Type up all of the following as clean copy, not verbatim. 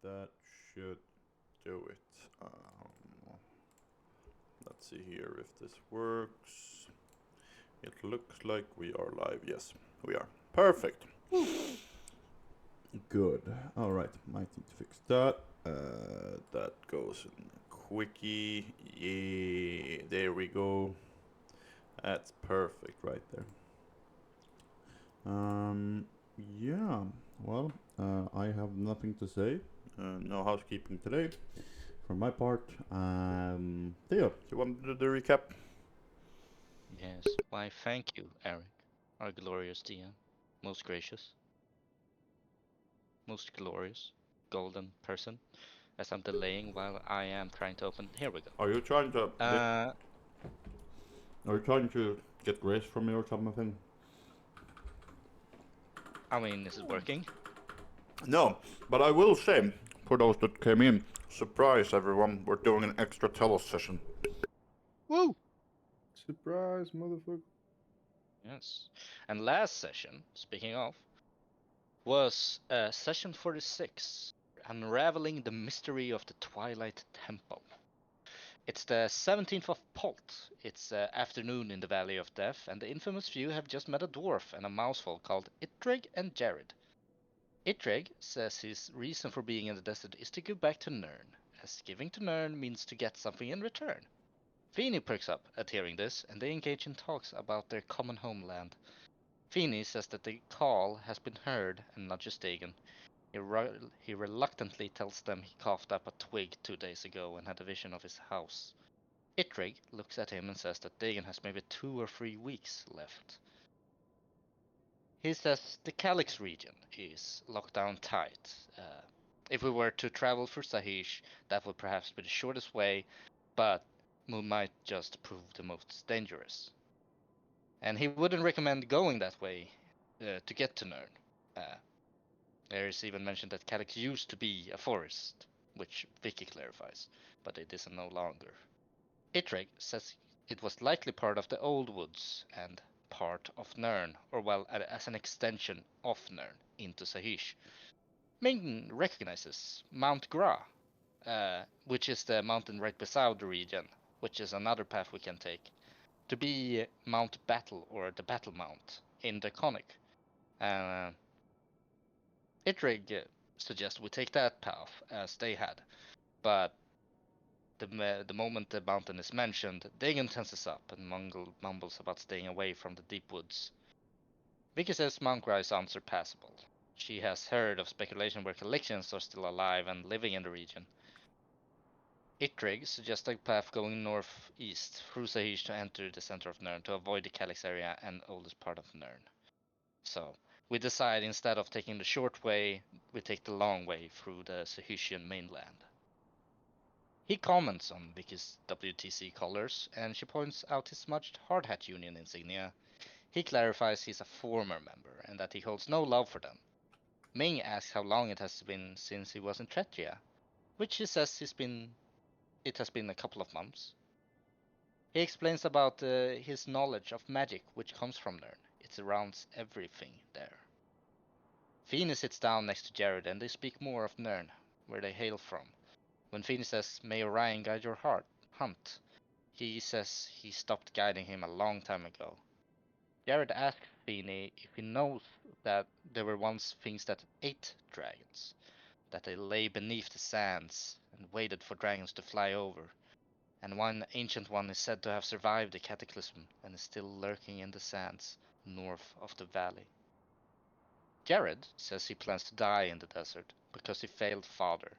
that should do it. Let's see here if this works. It looks like we are live. Yes, we are. Perfect. Good. Alright, might need to fix that. That goes in quickie. Yeah, there we go. That's perfect right there. Yeah, well, I have nothing to say. No housekeeping today. For my part, Theo, you want to do the recap? Yes, why thank you, Eric, our glorious DM. Most gracious, most glorious, golden person. As I'm delaying while I am trying to open. Here we go. Are you trying to Uh, are you trying to get grace from me or something? I mean, is it working? No, but I will say, for those that came in, surprise everyone, we're doing an extra Telos session. Woo! Surprise, motherfucker. Yes. And last session, speaking of, was session 46, Unraveling the Mystery of the Twilight Temple. It's the 17th of Pult. It's afternoon in the Valley of Death, and the infamous few have just met a dwarf and a mouseful called Itreg and Jared. Itreg says his reason for being in the desert is to give back to Nirn, as giving to Nirn means to get something in return. Feeny perks up at hearing this, and they engage in talks about their common homeland. Feeny says that the call has been heard and not just taken. He reluctantly tells them he coughed up a twig 2 days ago and had a vision of his house. Itreg looks at him and says that Dagon has maybe 2 or 3 weeks left. He says the Calyx region is locked down tight. If we were to travel through Sahish, that would perhaps be the shortest way, but might just prove the most dangerous. And he wouldn't recommend going that way to get to Nirn. There is even mentioned that Calyx used to be a forest, which Vicky clarifies, but it is no longer. Itreg says it was likely part of the Old Woods and part of Nirn, or well, as an extension of Nirn into Sahish. Ming recognizes Mount Gra, which is the mountain right beside the region, which is another path we can take, to be Mount Battle or the Battle Mount in the Conic. Itreg suggests we take that path as they had, but the moment the mountain is mentioned, Dagon tenses up and mumbles about staying away from the deep woods. Vicky says Mount Gra is unsurpassable. She has heard of speculation where collections are still alive and living in the region. Itreg suggests a path going northeast through Sahish to enter the center of Nirn to avoid the Calyx area and oldest part of Nirn. So, we decide instead of taking the short way, we take the long way through the Sahishian mainland. He comments on Vicky's WTC colors, and she points out his smudged hardhat union insignia. He clarifies he's a former member, and that he holds no love for them. Ming asks how long it has been since he was in Tretria, which he says it has been a couple of months. He explains about his knowledge of magic, which comes from Nirn. It surrounds everything there. Feeny sits down next to Jared, and they speak more of Nirn, where they hail from. When Feeny says, "May Orion guide your hunt," he says he stopped guiding him a long time ago. Jared asks Feeny if he knows that there were once things that ate dragons, that they lay beneath the sands and waited for dragons to fly over, and one ancient one is said to have survived the cataclysm and is still lurking in the sands north of the valley. Jared says he plans to die in the desert because he failed father.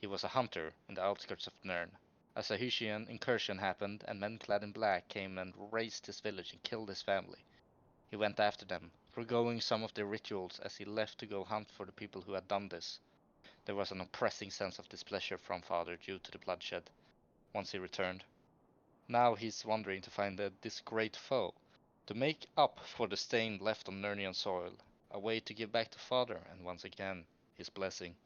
He was a hunter in the outskirts of Nirn. A Sahusian incursion happened, and men clad in black came and razed his village and killed his family. He went after them, foregoing some of their rituals as he left to go hunt for the people who had done this. There was an oppressing sense of displeasure from father due to the bloodshed. Once he returned, now he's wandering to find this great foe, to make up for the stain left on Nirnian soil, a way to give back to father and once again his blessing.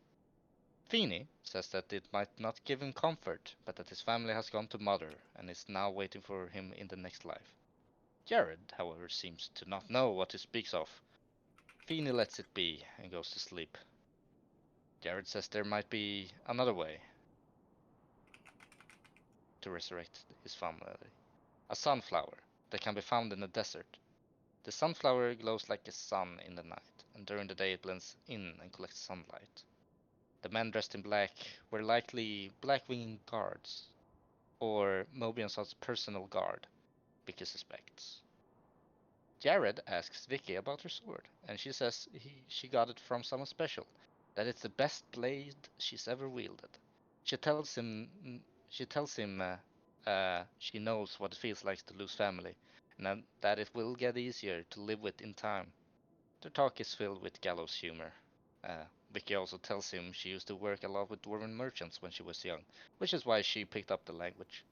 Feeny says that it might not give him comfort, but that his family has gone to mother and is now waiting for him in the next life. Jared, however, seems to not know what he speaks of. Feeny lets it be and goes to sleep. Jared says there might be another way to resurrect his family. A sunflower that can be found in the desert. The sunflower glows like a sun in the night, and during the day it blends in and collects sunlight. The men dressed in black were likely Blackwing guards, or Mobian's personal guard, Vicky suspects. Jared asks Vicky about her sword, and she says she got it from someone special, that it's the best blade she's ever wielded. She tells him she knows what it feels like to lose family, and that it will get easier to live with in time. Their talk is filled with gallows humor. Vicky also tells him she used to work a lot with dwarven merchants when she was young, which is why she picked up the language.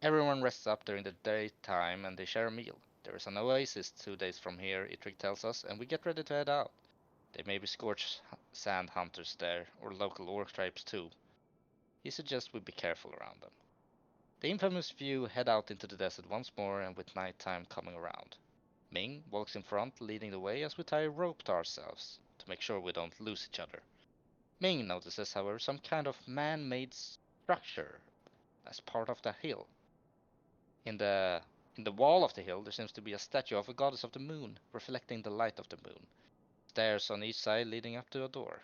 Everyone rests up during the daytime and they share a meal. There is an oasis 2 days from here, Itrik tells us, and we get ready to head out. There may be scorched sand hunters there, or local orc tribes too. He suggests we be careful around them. The infamous few head out into the desert once more, and with nighttime coming around. Ming walks in front, leading the way as we tie a rope to ourselves, to make sure we don't lose each other. Ming notices, however, some kind of man-made structure as part of the hill. In the in the wall of the hill there seems to be a statue of a goddess of the moon, reflecting the light of the moon. Stairs on each side leading up to a door.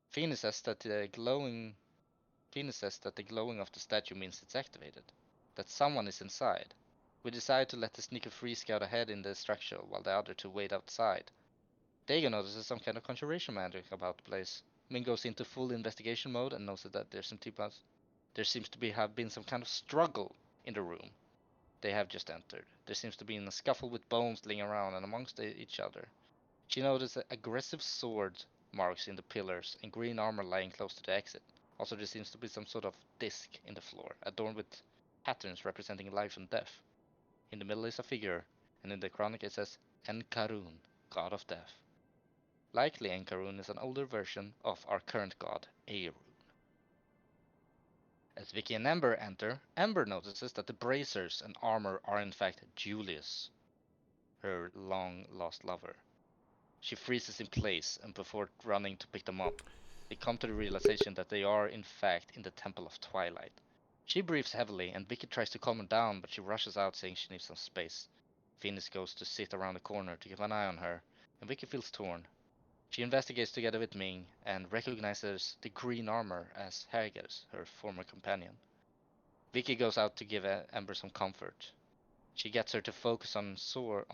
Phoenix says that the glowing of the statue means it's activated, that someone is inside. We decide to let the sneaker free scout ahead in the structure while the other two wait outside. Dagon notices some kind of conjuration magic about the place. Ming goes into full investigation mode and notices that there seems to have been some kind of struggle in the room they have just entered. There seems to be a scuffle with bones laying around and amongst each other. She notices aggressive sword marks in the pillars and green armor lying close to the exit. Also, there seems to be some sort of disc in the floor, adorned with patterns representing life and death. In the middle is a figure, and in the chronic it says Enkarun, god of death. Likely Enkarun is an older version of our current god, Eirun. As Vicky and Ember enter, Ember notices that the bracers and armor are in fact Julius, her long-lost lover. She freezes in place, and before running to pick them up, they come to the realization that they are in fact in the Temple of Twilight. She breathes heavily, and Vicky tries to calm her down, but she rushes out saying she needs some space. Phoenix goes to sit around the corner to keep an eye on her, and Vicky feels torn. She investigates together with Ming and recognizes the green armor as Hager's, her former companion. Vicky goes out to give Ember some comfort. She gets her to focus on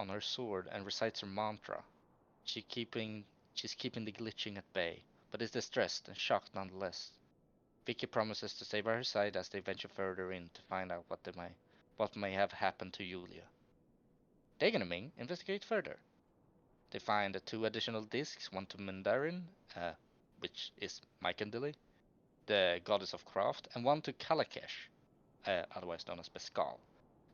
her sword and recites her mantra. She's keeping the glitching at bay, but is distressed and shocked nonetheless. Vicky promises to stay by her side as they venture further in to find out what may have happened to Julia. Dagon and Ming investigate further. They find 2 additional discs, one to Mandarin, which is Mycandili, the goddess of craft, and one to Kalakesh, otherwise known as Beskal,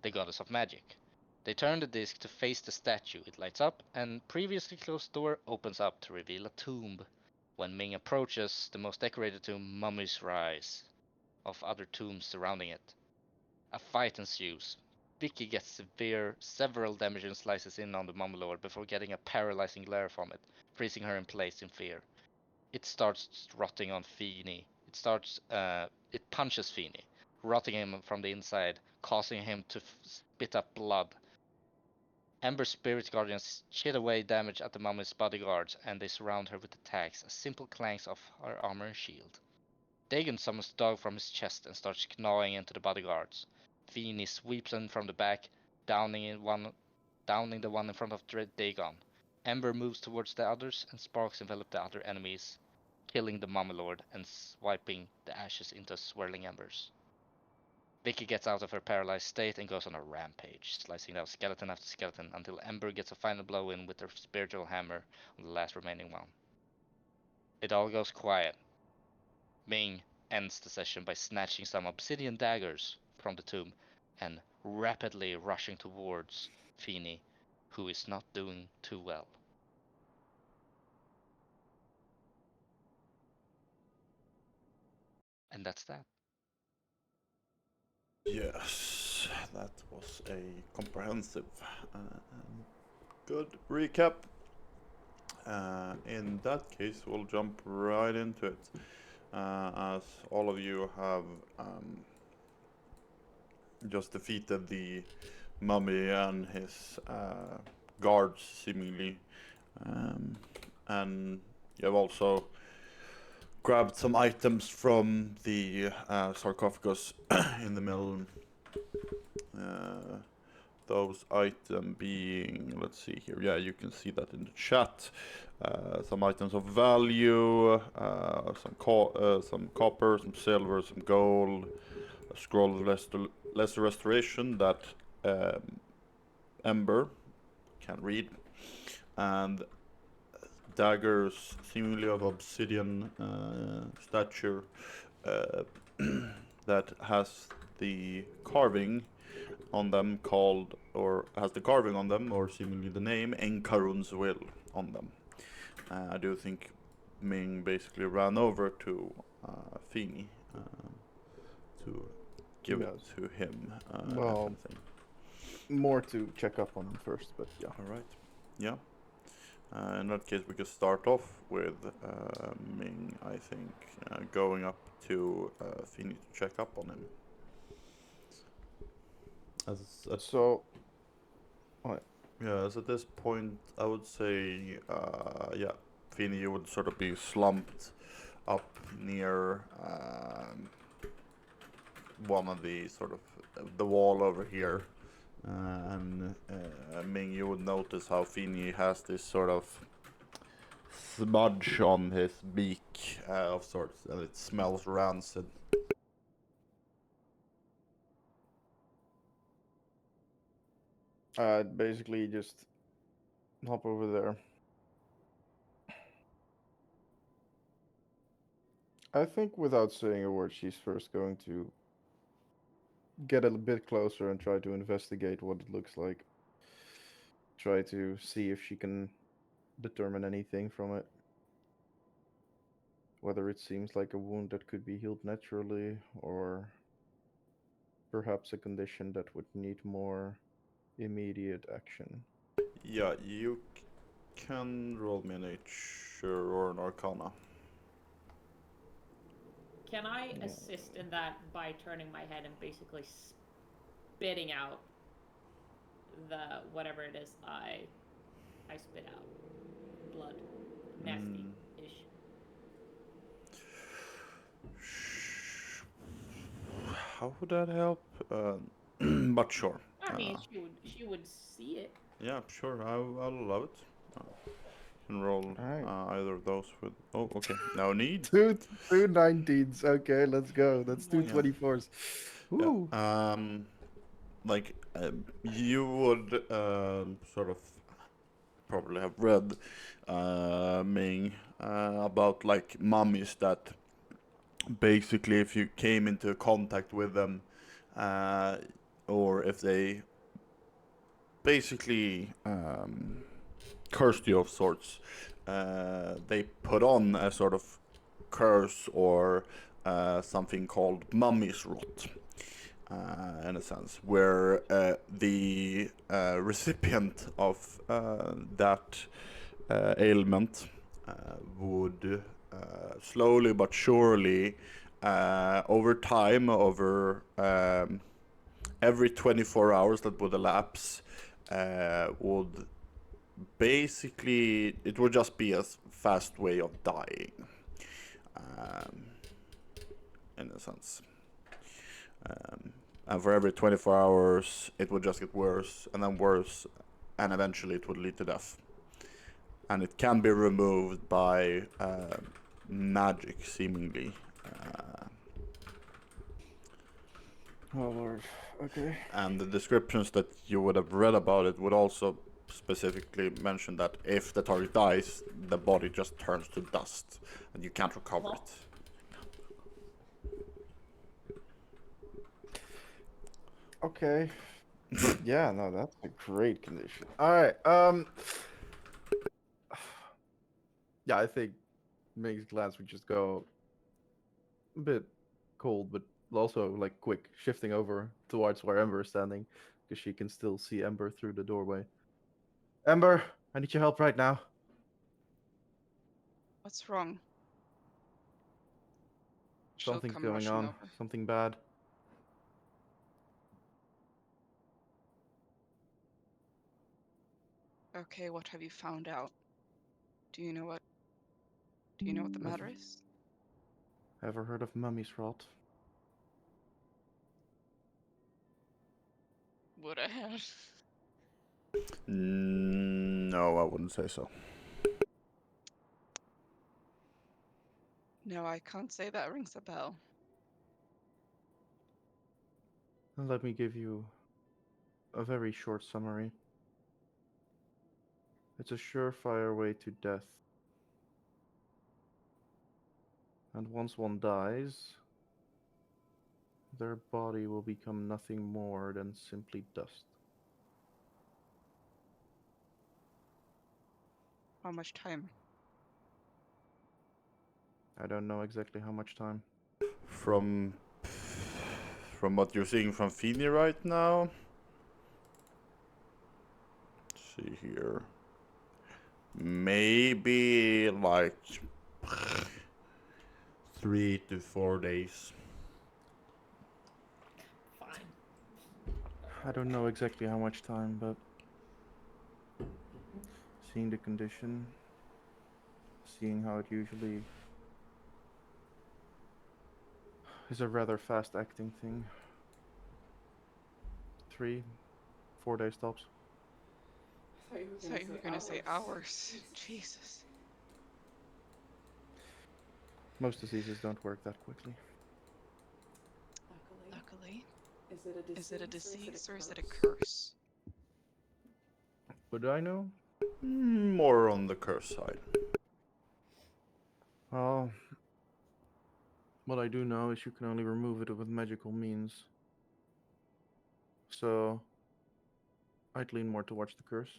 the goddess of magic. They turn the disc to face the statue. It lights up, and previously closed door opens up to reveal a tomb. When Ming approaches, the most decorated tomb mummies rise of other tombs surrounding it. A fight ensues. Vicky gets several damaging slices in on the mummy lord before getting a paralyzing glare from it, freezing her in place in fear. It starts rotting on Feeney. It punches Feeney, rotting him from the inside, causing him to spit up blood. Ember's spirit guardians chip away damage at the mummy's bodyguards, and they surround her with attacks, as simple clanks of her armor and shield. Dagon summons the dog from his chest and starts gnawing into the bodyguards. Feeney sweeps in from the back, downing the one in front of Dagon. Ember moves towards the others, and sparks envelop the other enemies, killing the mummy lord and swiping the ashes into swirling embers. Vicky gets out of her paralyzed state and goes on a rampage, slicing down skeleton after skeleton until Ember gets a final blow in with her spiritual hammer on the last remaining one. It all goes quiet. Ming ends the session by snatching some obsidian daggers from the tomb and rapidly rushing towards Feeney, who is not doing too well. And that's that. Yes, that was a comprehensive and good recap. In that case, we'll jump right into it. As all of you have just defeated the mummy and his guards, seemingly. And you have also grabbed some items from the sarcophagus in the middle. Those items being, let's see here, yeah, you can see that in the chat. Some items of value, some copper, some silver, some gold, a scroll of lesser restoration that Ember can read, and daggers seemingly of obsidian stature that has the carving on them called, or has the carving on them, or seemingly the name Enkarun's Will on them. I do think Ming basically ran over to Fini to give it to him. Well, kind of thing. more to check up on him first, but yeah. All right. Yeah. In that case, we could start off with Ming, I think, going up to Fini to check up on him. So, Yeah, as at this point, I would say, yeah, Fini, you would sort of be slumped up near one of the sort of the wall over here. And Ming, you would notice how Fini has this sort of smudge on his beak of sorts, and it smells rancid. basically just hop over there. I think without saying a word, she's first going to get a bit closer and try to investigate what it looks like. Try to see if she can determine anything from it. Whether it seems like a wound that could be healed naturally, or perhaps a condition that would need more immediate action. Yeah, you can roll me a nature or an arcana. Can I Yeah. assist in that by turning my head and basically spitting out the whatever it is I spit out? Blood. Nasty-ish. How would that help? But sure. I mean, she would see it. Yeah, sure. I'll allow it. Can roll Alright. either of those with. Oh, okay. No need. Two 19s. Okay, let's go. That's two Yeah. 24s. Ooh. Yeah. Like you would sort of probably have read Ming about like mummies that basically if you came into contact with them or if they basically cursed you of sorts, they put on a sort of curse or something called mummy's rot. In a sense, where the recipient of that ailment would slowly but surely, over time, over every 24 hours that would elapse, would basically, it would just be a fast way of dying, in a sense. And for every 24 hours, it would just get worse and then worse, and eventually it would lead to death. And it can be removed by magic, seemingly. Oh lord. Okay. And the descriptions that you would have read about it would also specifically mention that if the target dies, the body just turns to dust, and you can't recover it. Okay. Yeah, no, that's a great condition. All right. Yeah, I think Ming's glance would just go a bit cold, but also like quick, shifting over towards where Ember is standing, because she can still see Ember through the doorway. Ember, I need your help right now. What's wrong? She'll Something's come going rushing on. over. Something bad. Okay, what have you found out? Do you know what the matter is? Ever heard of mummy's rot? Would I have? No, I wouldn't say so. No, I can't say that rings a bell. Let me give you a very short summary. It's a surefire way to death. And once one dies, their body will become nothing more than simply dust. How much time? I don't know exactly how much time. From what you're seeing from Feeny right now. Let's see here. Maybe like 3 to 4 days. Fine. I don't know exactly how much time, but seeing the condition, seeing how it usually is a rather fast acting thing. 3, 4 days tops. I thought you were gonna say hours. Jesus. Most diseases don't work that quickly. Luckily. Is Is it a disease or is it a curse? Would I know? More on the curse side. Well, what I do know is you can only remove it with magical means. So, I'd lean more towards the curse.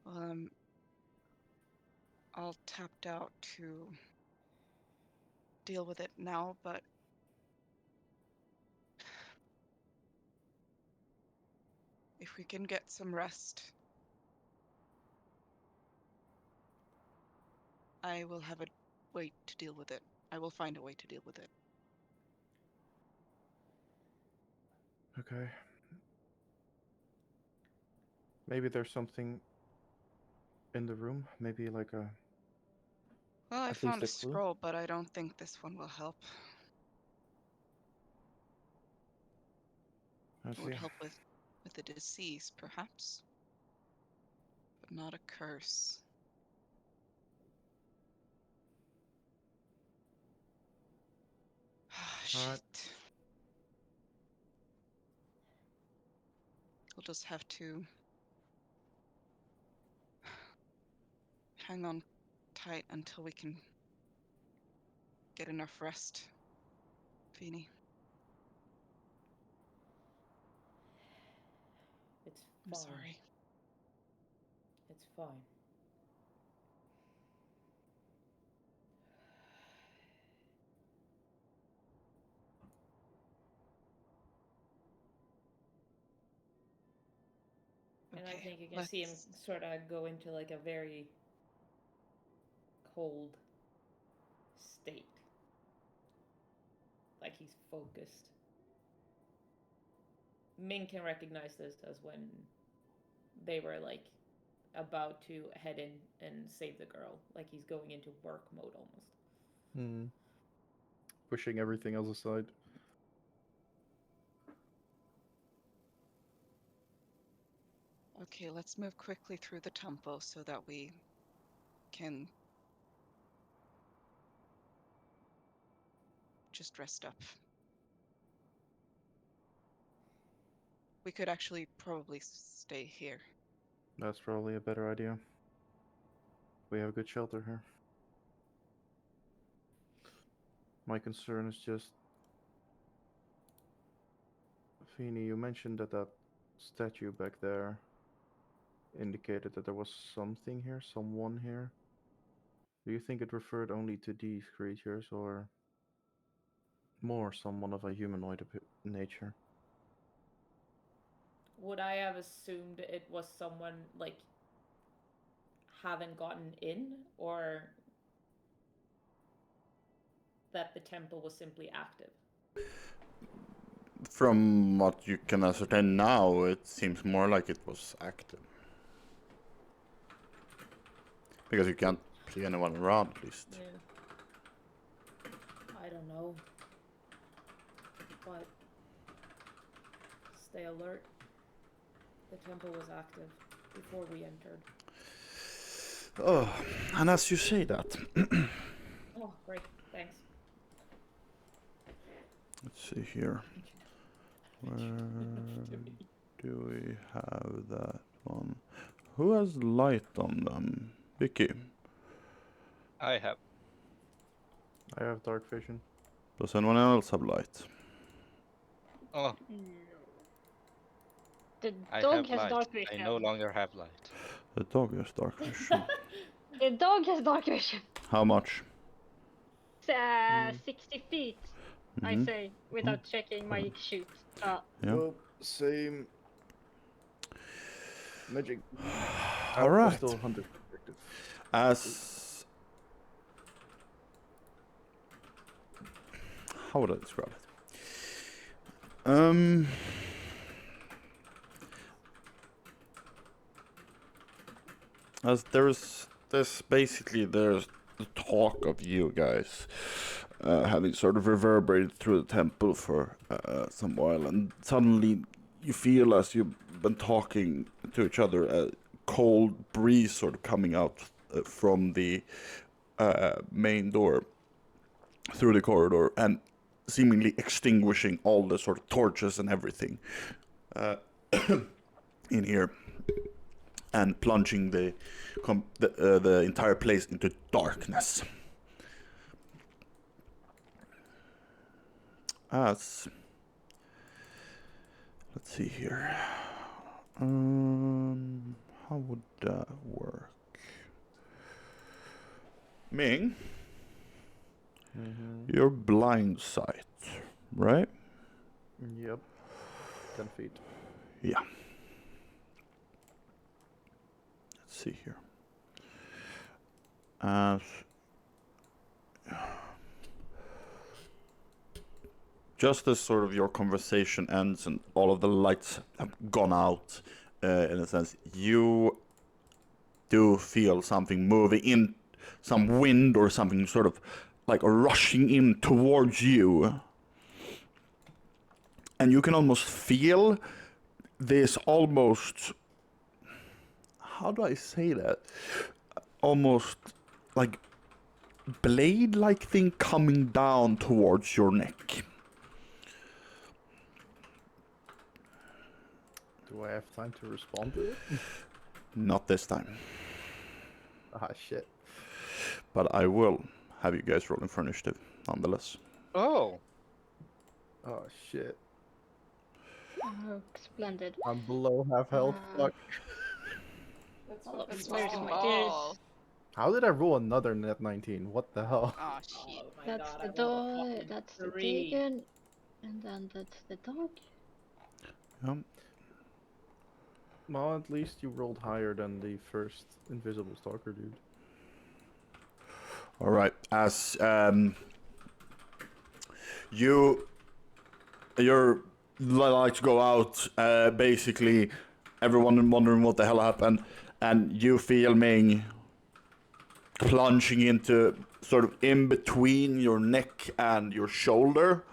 Well, all tapped out to deal with it now, but if we can get some rest, I will have a way to deal with it. I will find a way to deal with it. Okay. Maybe there's something in the room. Maybe like a. Well, I At least found a a clue? scroll, but I don't think this one will help. I It would see. help with a disease, perhaps, but not a curse. Alright. Shit. We'll just have to hang on tight until we can get enough rest, Feeny. It's I'm fine. sorry. It's fine. And I Okay, think you can see him sort of go into like a very cold state. Like he's focused. Ming can recognize this as when they were like about to head in and save the girl. Like he's going into work mode almost. Hmm. Pushing everything else aside. Okay, let's move quickly through the tempo so that we can just rest up. We could actually probably stay here. That's probably a better idea. We have good shelter here. My concern is just. Feeny, you mentioned that statue back there indicated that there was something here, someone here. Do you think it referred only to these creatures, or more someone of a humanoid nature? Would I have assumed it was someone like haven't gotten in, or that the temple was simply active? From what you can ascertain now, it seems more like it was active. Because you can't see anyone around, at least. Yeah. I don't know. But stay alert. The temple was active before we entered. Oh, and as you say that, Oh, great. Thanks. let's see here. Where do we have that one? Who has light on them? Vicky. I have. I have dark vision. Does anyone else have light? Oh, The I dog have has light. dark vision. I no longer have light. The dog has dark vision. The dog has dark vision. How much? It's, 60 feet, I Mhm. say, without checking my shoot. Yeah. Well, same. Magic. All right. Still 100 perspective. As how would I describe it? As there's the talk of you guys having sort of reverberated through the temple for some while, and suddenly you feel, as you've been talking to each other, a cold breeze sort of coming out from the main door through the corridor and seemingly extinguishing all the sort of torches and everything in here, and plunging the entire place into darkness. Let's see here. How would that work? Ming, you're blind sight, right? Yep. 10 feet. Yeah. Let's see here. Just as sort of your conversation ends and all of the lights have gone out, in a sense, you do feel something moving in, some wind or something sort of like rushing in towards you. And you can almost feel this almost, how do I say that? Almost like blade-like thing coming down towards your neck. Do I have time to respond to it? Not this time. Ah, shit. But I will have you guys rolling for initiative, nonetheless. Oh, Oh, shit. Oh, splendid. I'm below half health. Fuck. That's Oh, fucking where's fucking my ball. dears? How did I roll another net 19? What the hell? Oh shit. Oh my That's god, the I rolled a dog, fucking that's the 3. Dagon, and then that's the dog. Well, at least you rolled higher than the first invisible stalker dude. All right. As you're like to go out, basically everyone wondering what the hell happened, and you feel Ming plunging into sort of in between your neck and your shoulder.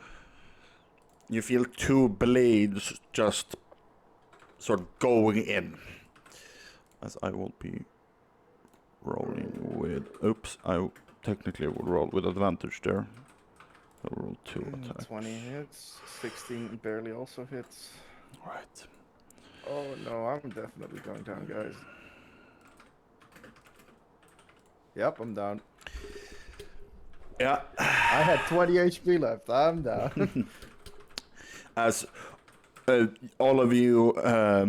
You feel two blades just sort of going in. As I will be rolling with, oops, I technically would roll with advantage there. I'll roll 2 attacks. 20 hits. 16 barely also hits. Right. Oh no, I'm definitely going down, guys. Yep, I'm down. Yeah. I had 20 HP left. I'm down. As all of you, how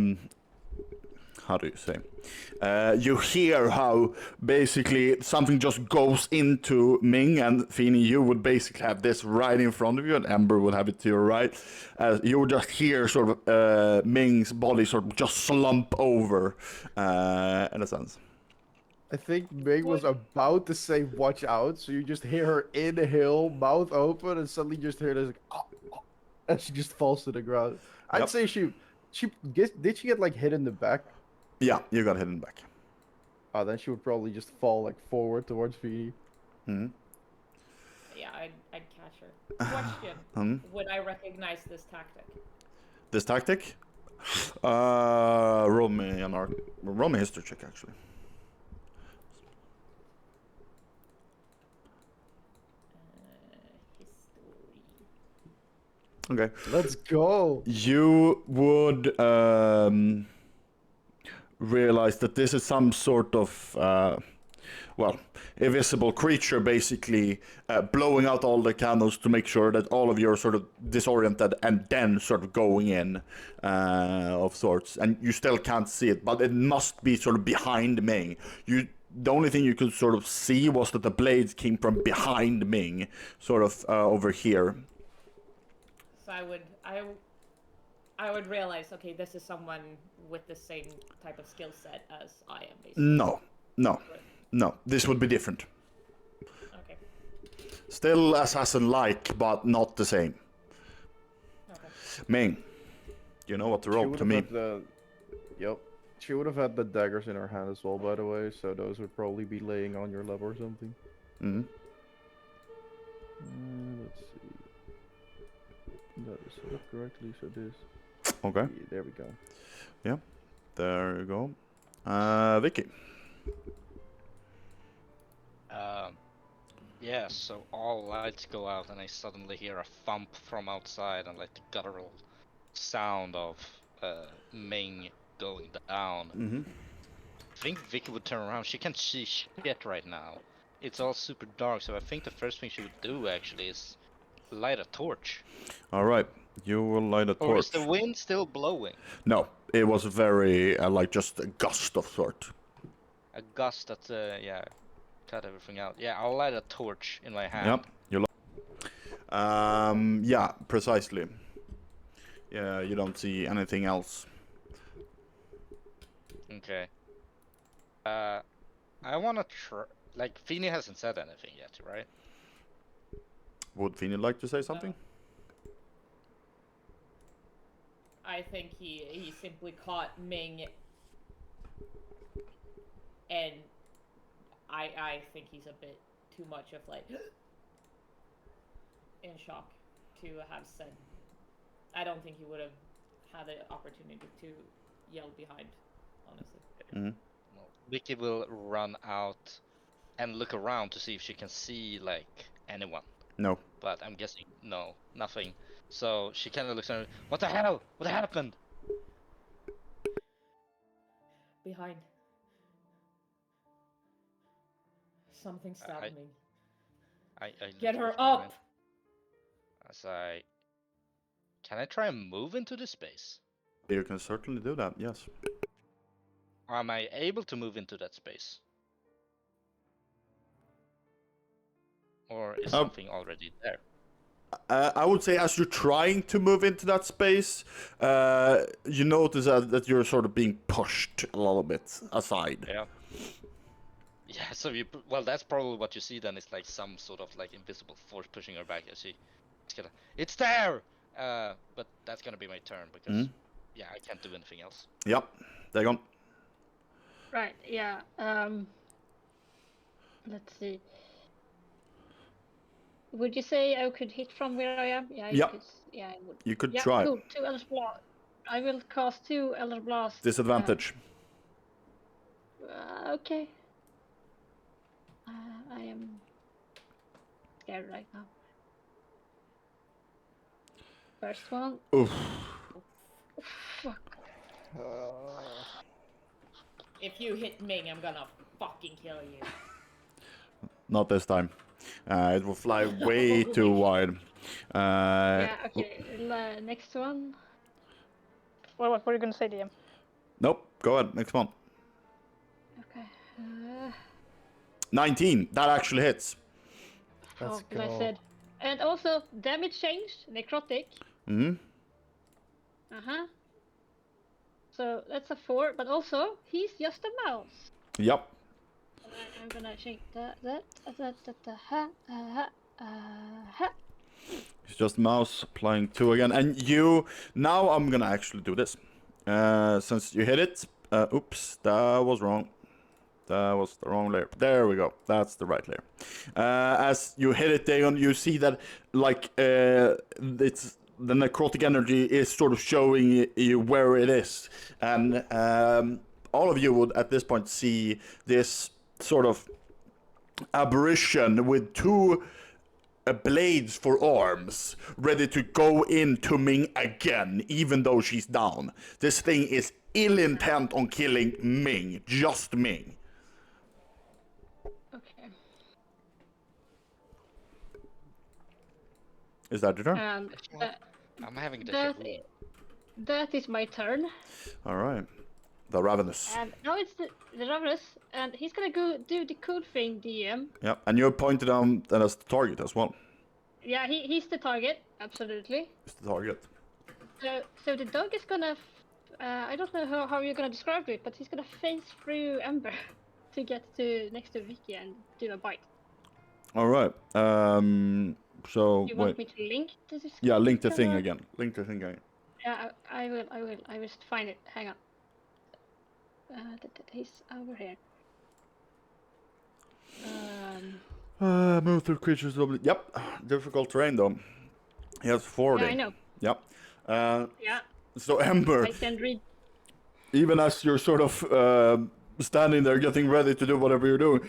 do you say? You hear how basically something just goes into Ming, and Feeny, you would basically have this right in front of you, and Ember would have it to your right. You would just hear sort of Ming's body sort of just slump over, in a sense. I think Meg was about to say "watch out," so you just hear her inhale, mouth open, and suddenly just hear this, like, and she just falls to the ground. I'd Yep. say did she get like hit in the back? Yeah, you got hidden back. Oh, then she would probably just fall like forward towards Feeny. Hmm. Yeah, I'd catch her. Question: Would I recognize this tactic? This tactic? Roll me a history check, actually. History. Okay. Let's go. You would realize that this is some sort of invisible creature, basically blowing out all the candles to make sure that all of you are sort of disoriented, and then sort of going in of sorts. And you still can't see it, but it must be sort of behind Ming. The only thing you could sort of see was that the blades came from behind Ming, sort of over here. So I would realize, okay, this is someone with the same type of skill set as I am, basically. No. This would be different. Okay. Still assassin-like, but not the same. Okay. Ming, you know what to roll to me. Yep. She would have had the daggers in her hand as well, by the way, so those would probably be laying on your lap or something. Mm-hmm. Let's see. That is set up correctly, so this. Okay. Yeah, there we go. Yeah, there you go. Vicky. Yeah, so all lights go out and I suddenly hear a thump from outside and like the guttural sound of Ming going down. Mm-hmm. I think Vicky would turn around. She can't see shit right now. It's all super dark, so I think the first thing she would do actually is light a torch. All right, you will light a torch. Or is the wind still blowing? No, it was very like just a gust of sort. A gust that cut everything out. Yeah, I'll light a torch in my hand. Yep, you. Yeah, precisely. Yeah, you don't see anything else. Okay. I wanna try. Like, Feeny hasn't said anything yet, right? Would Feeny like to say something? I think he simply caught Ming, and I think he's a bit too much of like in shock to have said. I don't think he would have had the opportunity to yell behind, honestly. Mm-hmm. Well, Vicky will run out and look around to see if she can see like anyone. No. But I'm guessing no, nothing. So she kind of looks at her. What the hell? What happened? Behind. Something stabbed me. I Get look her towards behind. up! As can I try and move into this space? You can certainly do that, yes. Am I able to move into that space? Or is something already there? I would say as you're trying to move into that space, you notice that you're sort of being pushed a little bit aside. Yeah. Yeah, so well, that's probably what you see then. It's like some sort of like invisible force pushing her back. It's there! But that's gonna be my turn because, yeah, I can't do anything else. Yep, they're gone. Right, yeah. Let's see. Would you say I could hit from where I am? Yeah, Yep. I would. You could Yeah, try. cool. 2 Eldritch Blast. I will cast 2 Eldritch Blasts. Disadvantage. Okay. I am scared right now. First one. Oof. Fuck. If you hit Ming, I'm gonna fucking kill you. Not this time. It will fly way too wide. Yeah, okay. Next one. What were you gonna say, DM? Nope, go ahead, next one. Okay. 19, that actually hits. Let's As I go. said. And also, damage changed, necrotic. Mm-hmm. Uh-huh. So that's a 4, but also, he's just a mouse. Yep. I'm gonna change that. Ha. It's just mouse applying 2 again. And you, now I'm gonna actually do this. Since you hit it, oops, that was wrong. That was the wrong layer. There we go. That's the right layer. As you hit it, Dagon, you see that like it's the necrotic energy is sort of showing you where it is, and all of you would at this point see this sort of apparition with 2 blades for arms, ready to go into Ming again, even though she's down. This thing is ill intent on killing Ming, just Ming. Okay. Is that your turn? I'm having a deja vu. That is my turn. All right. The Ravenous. And now it's the Ravenous, and he's gonna go do the cool thing, DM. Yeah, and you're pointed on as the target as well. Yeah, he's the target, absolutely. It's the target. So the dog is gonna, I don't know how you're gonna describe it, but he's gonna face through Ember to get to next to Vicky and do a bite. All right. So You wait. want me to link this? Yeah, link the thing again. Link the thing again. Yeah, I will. I will just find it. Hang on. He's over here. Move through creatures. Yep. Difficult terrain though. He has 40. Yeah, I know. Yep. Yeah. So Ember, I can read. even as you're sort of standing there getting ready to do whatever you're doing,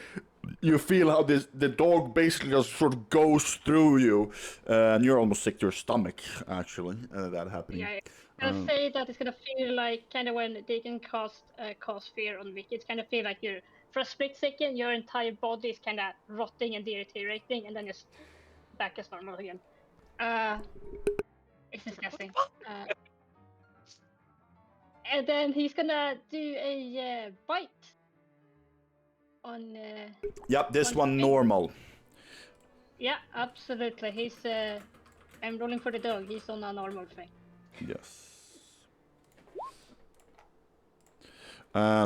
you feel how the dog basically just sort of goes through you, and you're almost sick to your stomach actually. That happening. Yeah, I'm gonna say that it's gonna feel like kind of when they can cast fear on Vicky. It's kind of feel like you're for a split second your entire body is kind of rotting and deteriorating, and then just back as normal again. It's disgusting. And then he's gonna do a bite on. Yep, this on one Ming. normal. Yeah, absolutely. He's. I'm rolling for the dog. He's on a normal thing. Yes.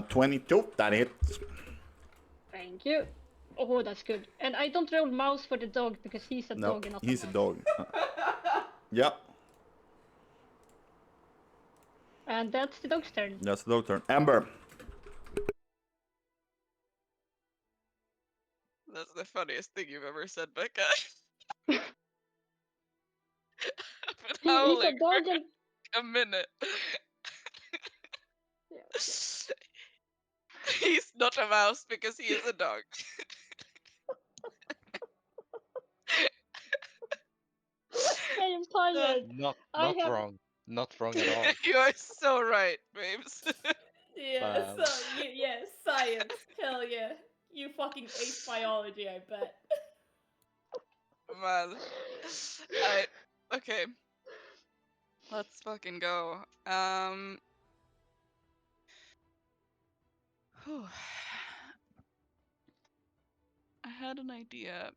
22, that hits. Thank you. Oh, that's good. And I don't roll mouse for the dog because he's a No, dog and not he's a a mouse. dog. Yep, And that's the dog's turn. that's the dog turn. Amber. That's the funniest thing you've ever said, Becca. I've been He's a howling dog for and. a minute. Yeah, He's not a mouse because he is a dog. I am tired. Not I have- wrong. Not wrong at all. You are so right, babes. Yeah, Bam. science. Hell yeah. You fucking ace biology, I bet. Man. Okay. Let's fucking go. Whew. I had an idea,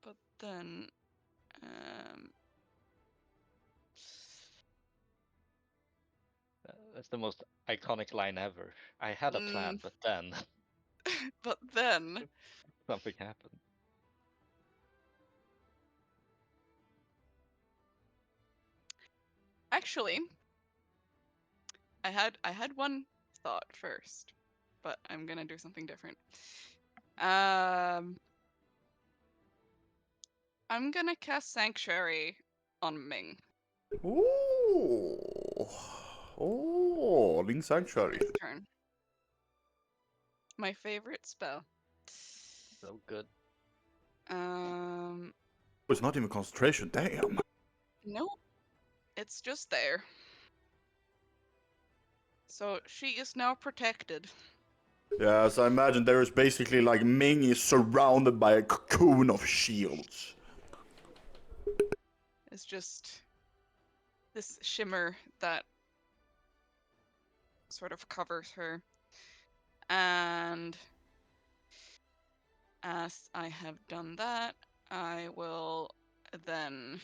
but then That's the most iconic line ever. I had a plan, but then but then something happened. actually I had one thought first, but I'm gonna do something different. I'm gonna cast Sanctuary on Ming. Ooh. Oh, Link Sanctuary. This turn. My favorite spell. So good. It's not even concentration, damn. No, it's just there. So she is now protected. Yes, I imagine there is basically like Ming is surrounded by a cocoon of shields. It's just this shimmer that sort of covers her. And as I have done that, I will then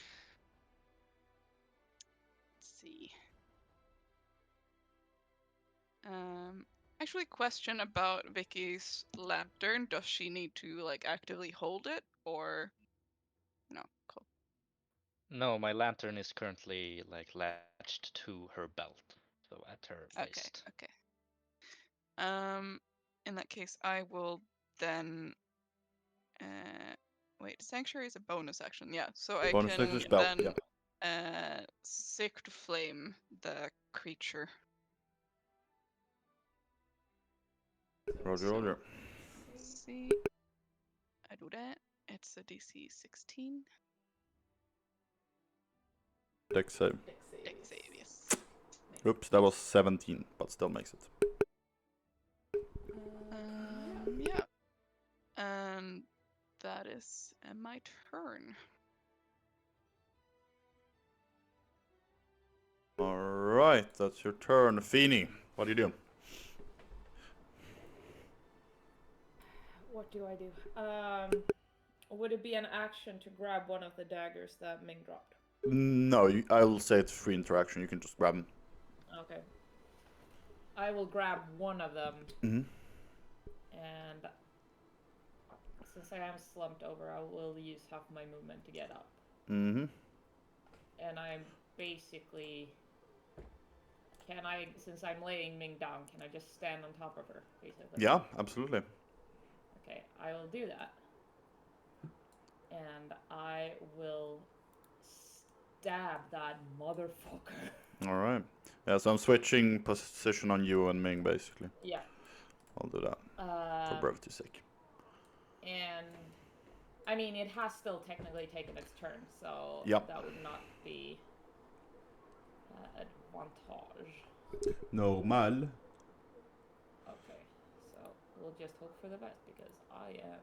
let's see. Actually, question about Vicky's lantern. Does she need to like actively hold it or no? Cool. No, my lantern is currently like latched to her belt, so at her Okay, waist. okay. In that case, I will then. Wait, sanctuary is a bonus action. Yeah, so I Bonus can action spell, then yeah. sacred flame the creature. Roger, So, roger. see, I do that. It's a DC 16. Dex save. Dex save, yes. Oops, that was 17, but still makes it. Yeah. And that is my turn. Alright, that's your turn. Feeny, what do you do? What do I do? Would it be an action to grab one of the daggers that Ming dropped? No, I'll say it's free interaction. You can just grab them. Okay. I will grab one of them, Mm-hmm. and since I am slumped over, I will use half my movement to get up. Mm-hmm. And I'm basically... Can I, since I'm laying Ming down, can I just stand on top of her, basically? Yeah, absolutely. Okay, I will do that. And I will stab that motherfucker. Alright. Yeah, so I'm switching position on you and Ming, basically. Yeah. I'll do that for brevity's sake. And I mean, it has still technically taken its turn, so Yep. that would not be advantage. Normal. Okay, so we'll just hope for the best because I am.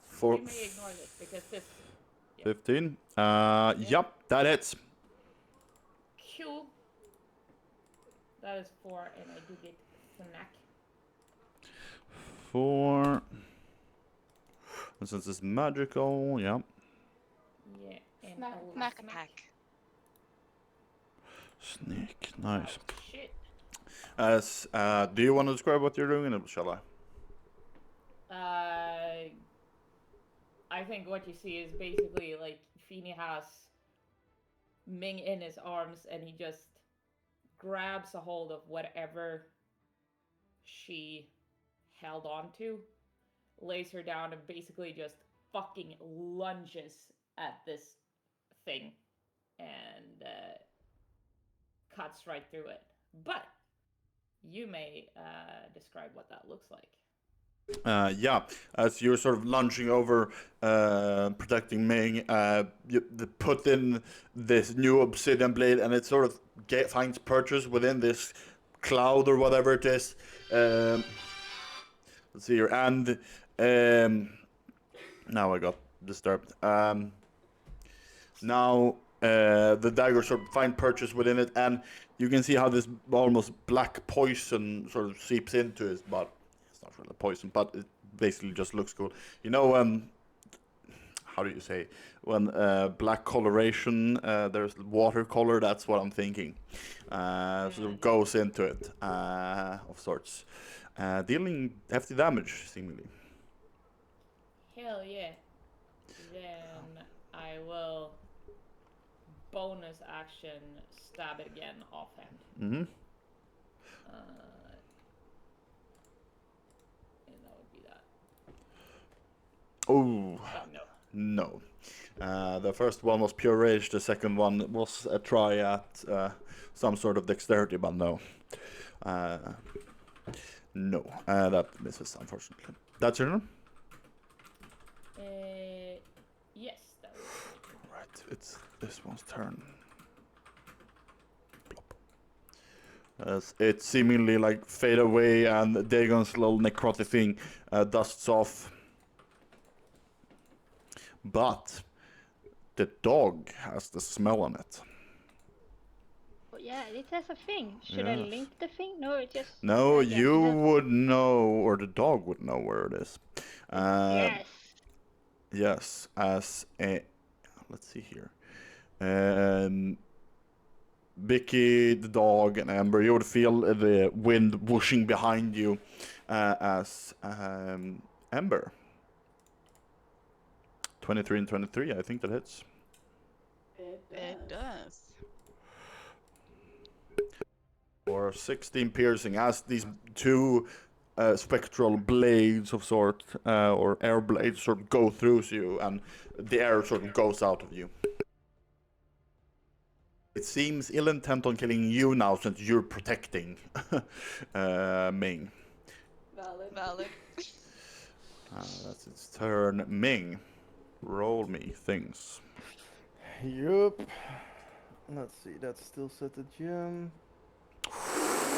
For We may ignore this because this. 15. Yep, that hits. Cool. That is 4, and I do get snack. 4. And since it's magical, yeah. Yeah, and Snack, a snack attack. Sneak, nice. Oh, shit. Do you want to describe what you're doing, or shall I? I think what you see is basically like Feeny has Ming in his arms, and he just grabs a hold of whatever she held on to, lays her down, and basically just fucking lunges at this thing and cuts right through it. But you may describe what that looks like. Yeah, as you're sort of lunging over, protecting Ming, you put in this new obsidian blade, and it sort of finds purchase within this cloud or whatever it is. Let's see here, and now I got disturbed. Now the dagger sort of find purchase within it, and you can see how this almost black poison sort of seeps into it, but it's not really poison, but it basically just looks cool. You know, how do you say, when black coloration, there's watercolor, that's what I'm thinking. Sort of goes into it, of sorts. Dealing hefty damage, seemingly. Hell yeah. Then I will bonus action stab it again offhand. Mm-hmm. And that would be that. Oh, No. no. The first one was pure rage, the second one was a try at some sort of dexterity, but no. No, that misses, unfortunately. That's your turn? Yes, that would be. Right, it's this one's turn. Plop. As it seemingly like fade away, and Dagon's little necrotic thing dusts off. But the dog has the smell on it. Oh, yeah, it has a thing. Should I Yes. link the thing? No, it just. No, I guess you it has- would know, or the dog would know where it is. Yes. Yes, as a. Let's see here. Vicky, the dog, and Ember, you would feel the wind whooshing behind you as Ember. 23 and 23, I think that hits. It does. Or 16 piercing as these two spectral blades of sort, or air blades, sort of go through you, and the air sort of goes out of you. It seems ill intent on killing you now since you're protecting Ming. Valid. That's its turn. Ming, roll me things. Yup. Let's see, that's still set to gem.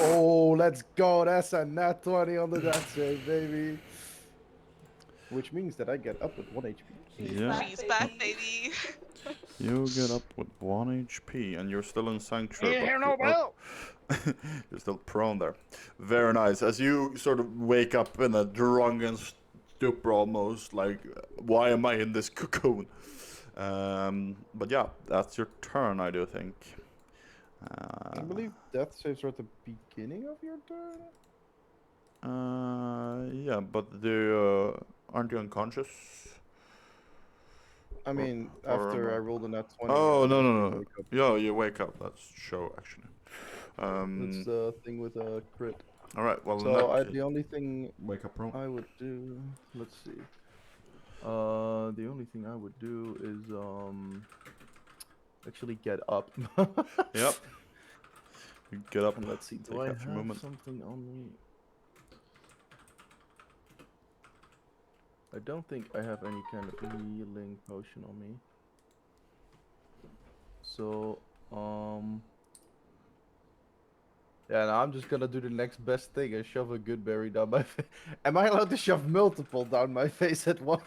Oh, let's go. That's a nat 20 on the death save, baby. Which means that I get up with 1 HP. Yeah. She's back, baby. You get up with 1 HP, and you're still in Sanctuary. You but hear no you are- bell? You're still prone there. Very nice. As you sort of wake up in a drunken stupor almost, like, why am I in this cocoon? But yeah, that's your turn, I do think. I believe death saves are at the beginning of your turn. Yeah, but aren't you unconscious? I mean, or after am I I- rolled a nat 20. Oh, I no, no, usually no. wake up. Yeah, you wake up. That's show, actually. That's the thing with a crit. All right, well, So the only thing wake up prone. I would do, let's see. The only thing I would do is actually get up. Yep. You get up. And let's see, take do I half your have movement. something on me? I don't think I have any kind of healing potion on me. So, yeah, no, I'm just gonna do the next best thing and shove a good berry down my face. Am I allowed to shove multiple down my face at once?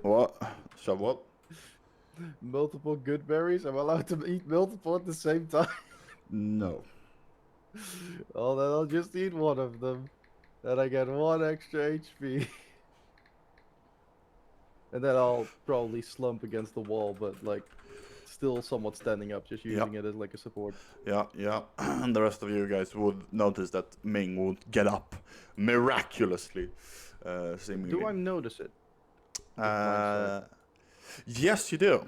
What? So what? Multiple good berries? I'm allowed to eat multiple at the same time? No. Oh, then I'll just eat one of them. Then I get 1 extra HP. And then I'll probably slump against the wall, but like still somewhat standing up, just using it as like a support. Yeah, yeah. And the rest of you guys would notice that Ming would get up miraculously, seemingly. Do I notice it? Yes, you do.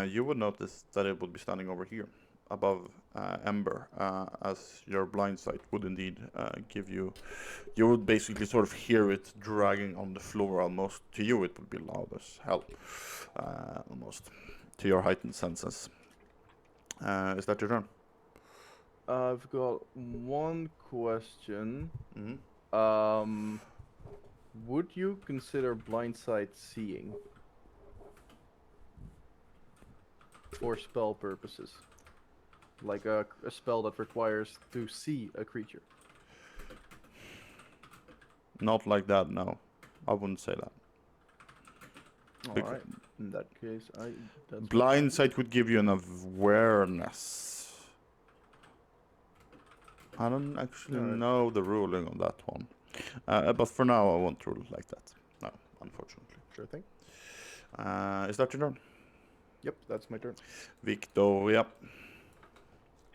You would notice that it would be standing over here, above Ember, as your blind sight would indeed give you. You would basically sort of hear it dragging on the floor almost. To you, it would be loud as hell, almost, to your heightened senses. Is that your turn? I've got one question. Mm-hmm. Would you consider blindsight seeing for spell purposes? Like a spell that requires to see a creature? Not like that, no. I wouldn't say that. Alright, in that case, that's Blind sight would give you an awareness. I don't actually Alright. know the ruling on that one. But for now, I won't rule it like that. No, unfortunately. Sure thing. Is that your turn? Yep, that's my turn. Victoria.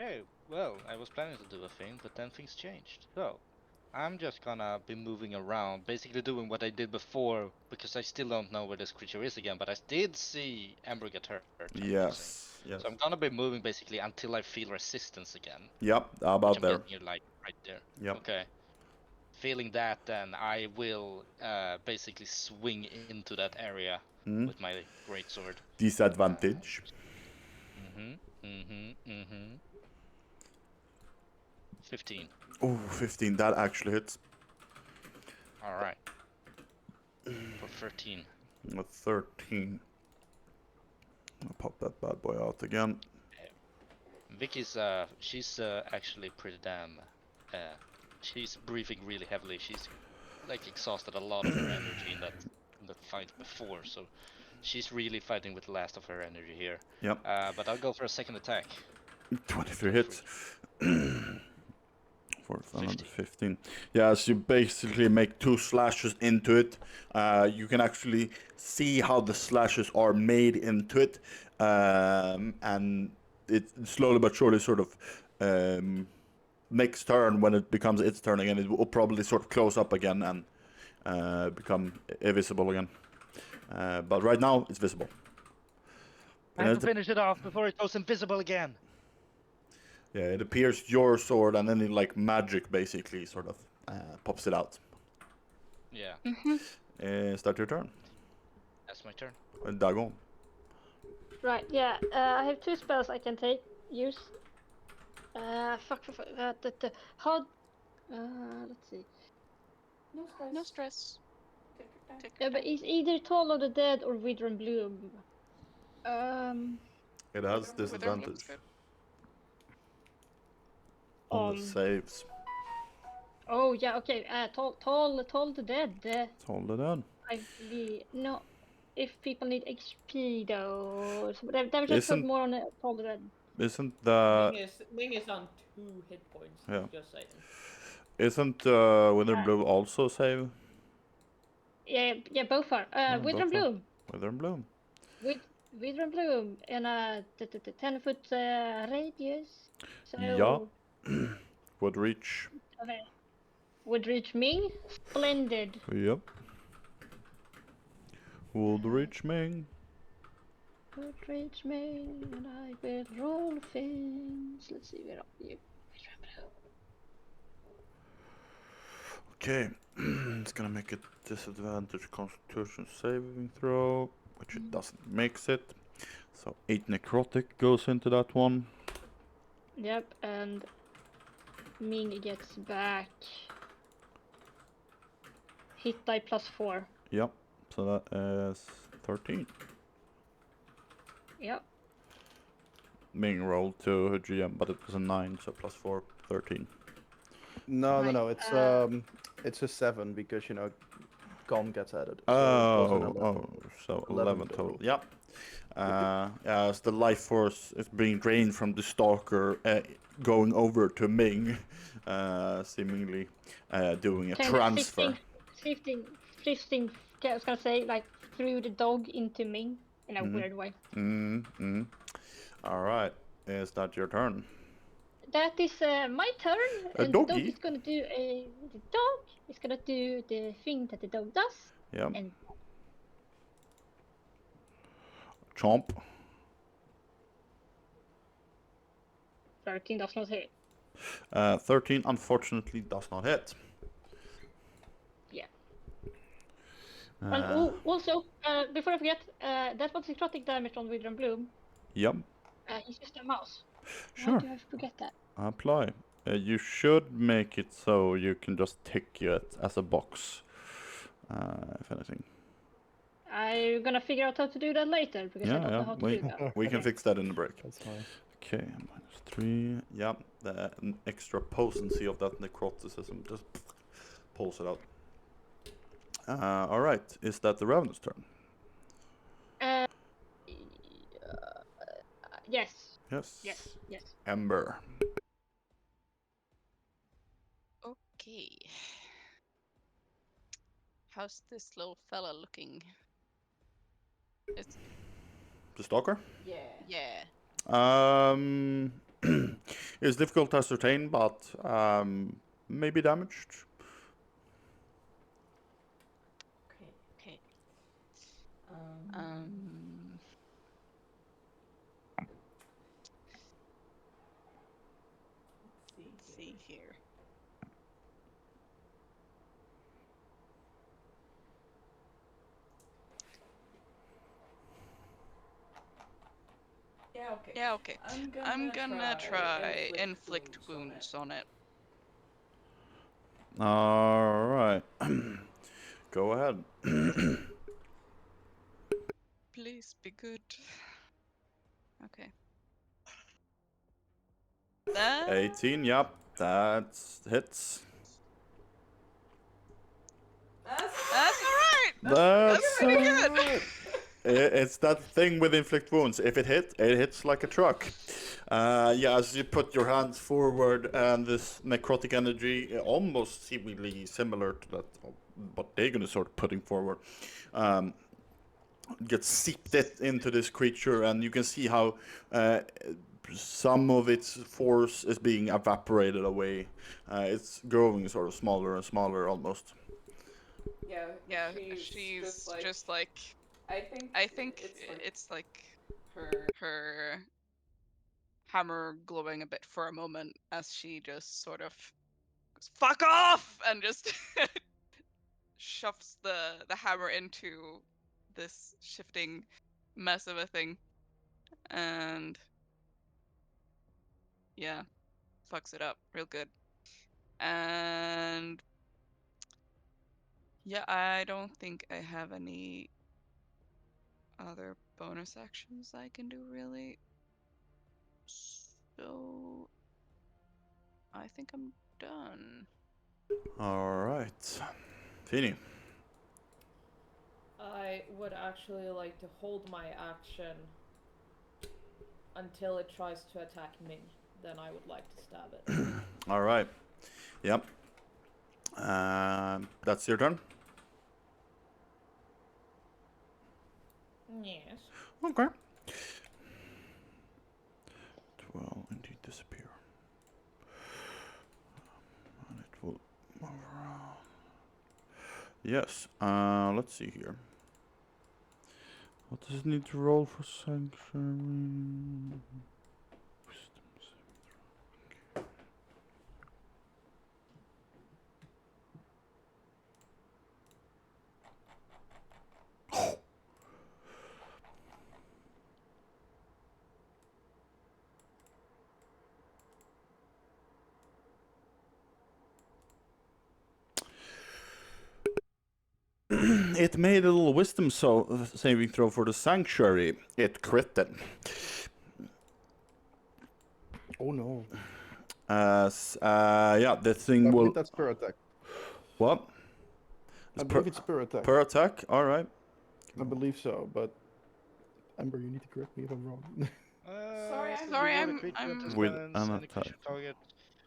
Oh, well, I was planning to do a thing, but then things changed. So, I'm just gonna be moving around, basically doing what I did before, because I still don't know where this creature is again, but I did see Ember get hurt. I'm guessing. Yes. Yes. So I'm gonna be moving basically until I feel resistance again. Yep, Which about I'm there. getting here, like, right there. Yep. Okay. Feeling that, then I will basically swing into that area Mhm. with my greatsword. Disadvantage. 15. Oh, 15. That actually hits. Alright. For 13. A 13. I'll pop that bad boy out again. Vicky's she's actually pretty damn she's breathing really heavily. She's like exhausted a lot of her energy in that fight before, so she's really fighting with the last of her energy here. Yep. But I'll go for a second attack. 23 hits. 15. Yeah, so you basically make 2 slashes into it. You can actually see how the slashes are made into it, and it slowly but surely sort of next turn, when it becomes its turn again, it will probably sort of close up again and become invisible again. But right now, it's visible. I have to finish it off before it goes invisible again. Yeah, it appears your sword, and then it, like magic, basically, sort of pops it out. Yeah, Start your turn. that's my turn. Dagon. Right, yeah. I have 2 spells I can use. How? Let's see. No stress. No stress. Take your time. Take Yeah, your but time. it's either Toll of the Dead or Wither and Bloom. It has Wither and Bloom's disadvantage good. on the saves. Oh yeah, okay. Toll the Dead. Hold it on. I believe no. If people need XP though, so they would just put Isn't- more on the Toll the Dead. Isn't the Ming is on 2 hit points. Yeah. Just saying. Wither and Bloom also save? Yeah, both are. Wither and both are. Bloom. Wither and Bloom. With Wither and Bloom in a 10-foot radius. So Yeah. Would reach. okay. Would reach Ming. Splendid. Yep. Would reach Ming. Would reach Ming, and I will roll things. Let's see, where are you? Okay. It's gonna make a disadvantage Constitution saving throw, which it doesn't makes it. So 8 necrotic goes into that one. Yep, and Ming gets back hit die +4. Yep. So that is 13. Yep. Ming rolled to her GM, but it was a 9, so +4, 13. No, Right, it's a 7 because con gets added. So it was an 11. So 11 11 total. total. Yep. As the life force is being drained from the stalker, going over to Ming, seemingly doing a Kind transfer. of shifting, I was gonna say, like, threw the dog into Ming in a weird way. All right, is that your turn? That is my turn, and the dog doggy? is gonna do the dog is gonna do the thing that the dog does. Yeah. And Chomp. 13 does not hit. 13 unfortunately does not hit. Yeah. And also, before I forget, that was necrotic damage on Wither and Bloom. Yep. He's just a mouse. Sure. Why do I forget that? Apply. You should make it so you can just tick it as a box, if anything. I'm gonna figure out how to do that later because I don't know how to do that. We can fix that in the break. That's fine. Okay, -3. Yep, the extra potency of that necroticism just pulls it out. All right, is that the Ravenous turn? Yes. Yes. Yes. Ember. Okay. How's this little fella looking? It's The stalker? yeah. It's difficult to ascertain, but maybe damaged. Okay. Let's see here. Yeah, okay. I'm gonna try inflict wounds on it. All right. Go ahead. Please be good. Okay. That 18. Yep, that hits. That's alright! That's pretty good! It's that thing with inflict wounds. If it hits like a truck. Yeah, as you put your hands forward, and this necrotic energy, almost seemingly similar to that, what Dagon is sort of putting forward, gets seeped into this creature, and you can see how some of its force is being evaporated away. It's growing sort of smaller and smaller almost. Yeah, Yeah, she's she's like, just like, I I think it's like it's like her. her hammer glowing a bit for a moment as she just sort of goes, fuck off, and just shoves the hammer into this shifting mess of a thing, and yeah, fucks it up real good. And yeah, I don't think I have any other bonus actions I can do really. So I think I'm done. All right, Fini. I would actually like to hold my action until it tries to attack Ming. Then I would like to stab it. All right. Yep. That's your turn. Yes. Okay. It will indeed disappear. And it will move around. Yes. Let's see here. What does it need to roll for sanctuary? Wisdom saving throw. It made a little wisdom saving throw for the sanctuary. It critted. Oh no. Yeah, the I thing will. believe that's per attack. What? I It's believe it's per attack. per attack. All right. I believe so, but Amber, you need to correct me if I'm wrong. Sorry, I'm- Sorry, You have a I'm- creature I'm- that With stands, an any creature attack. target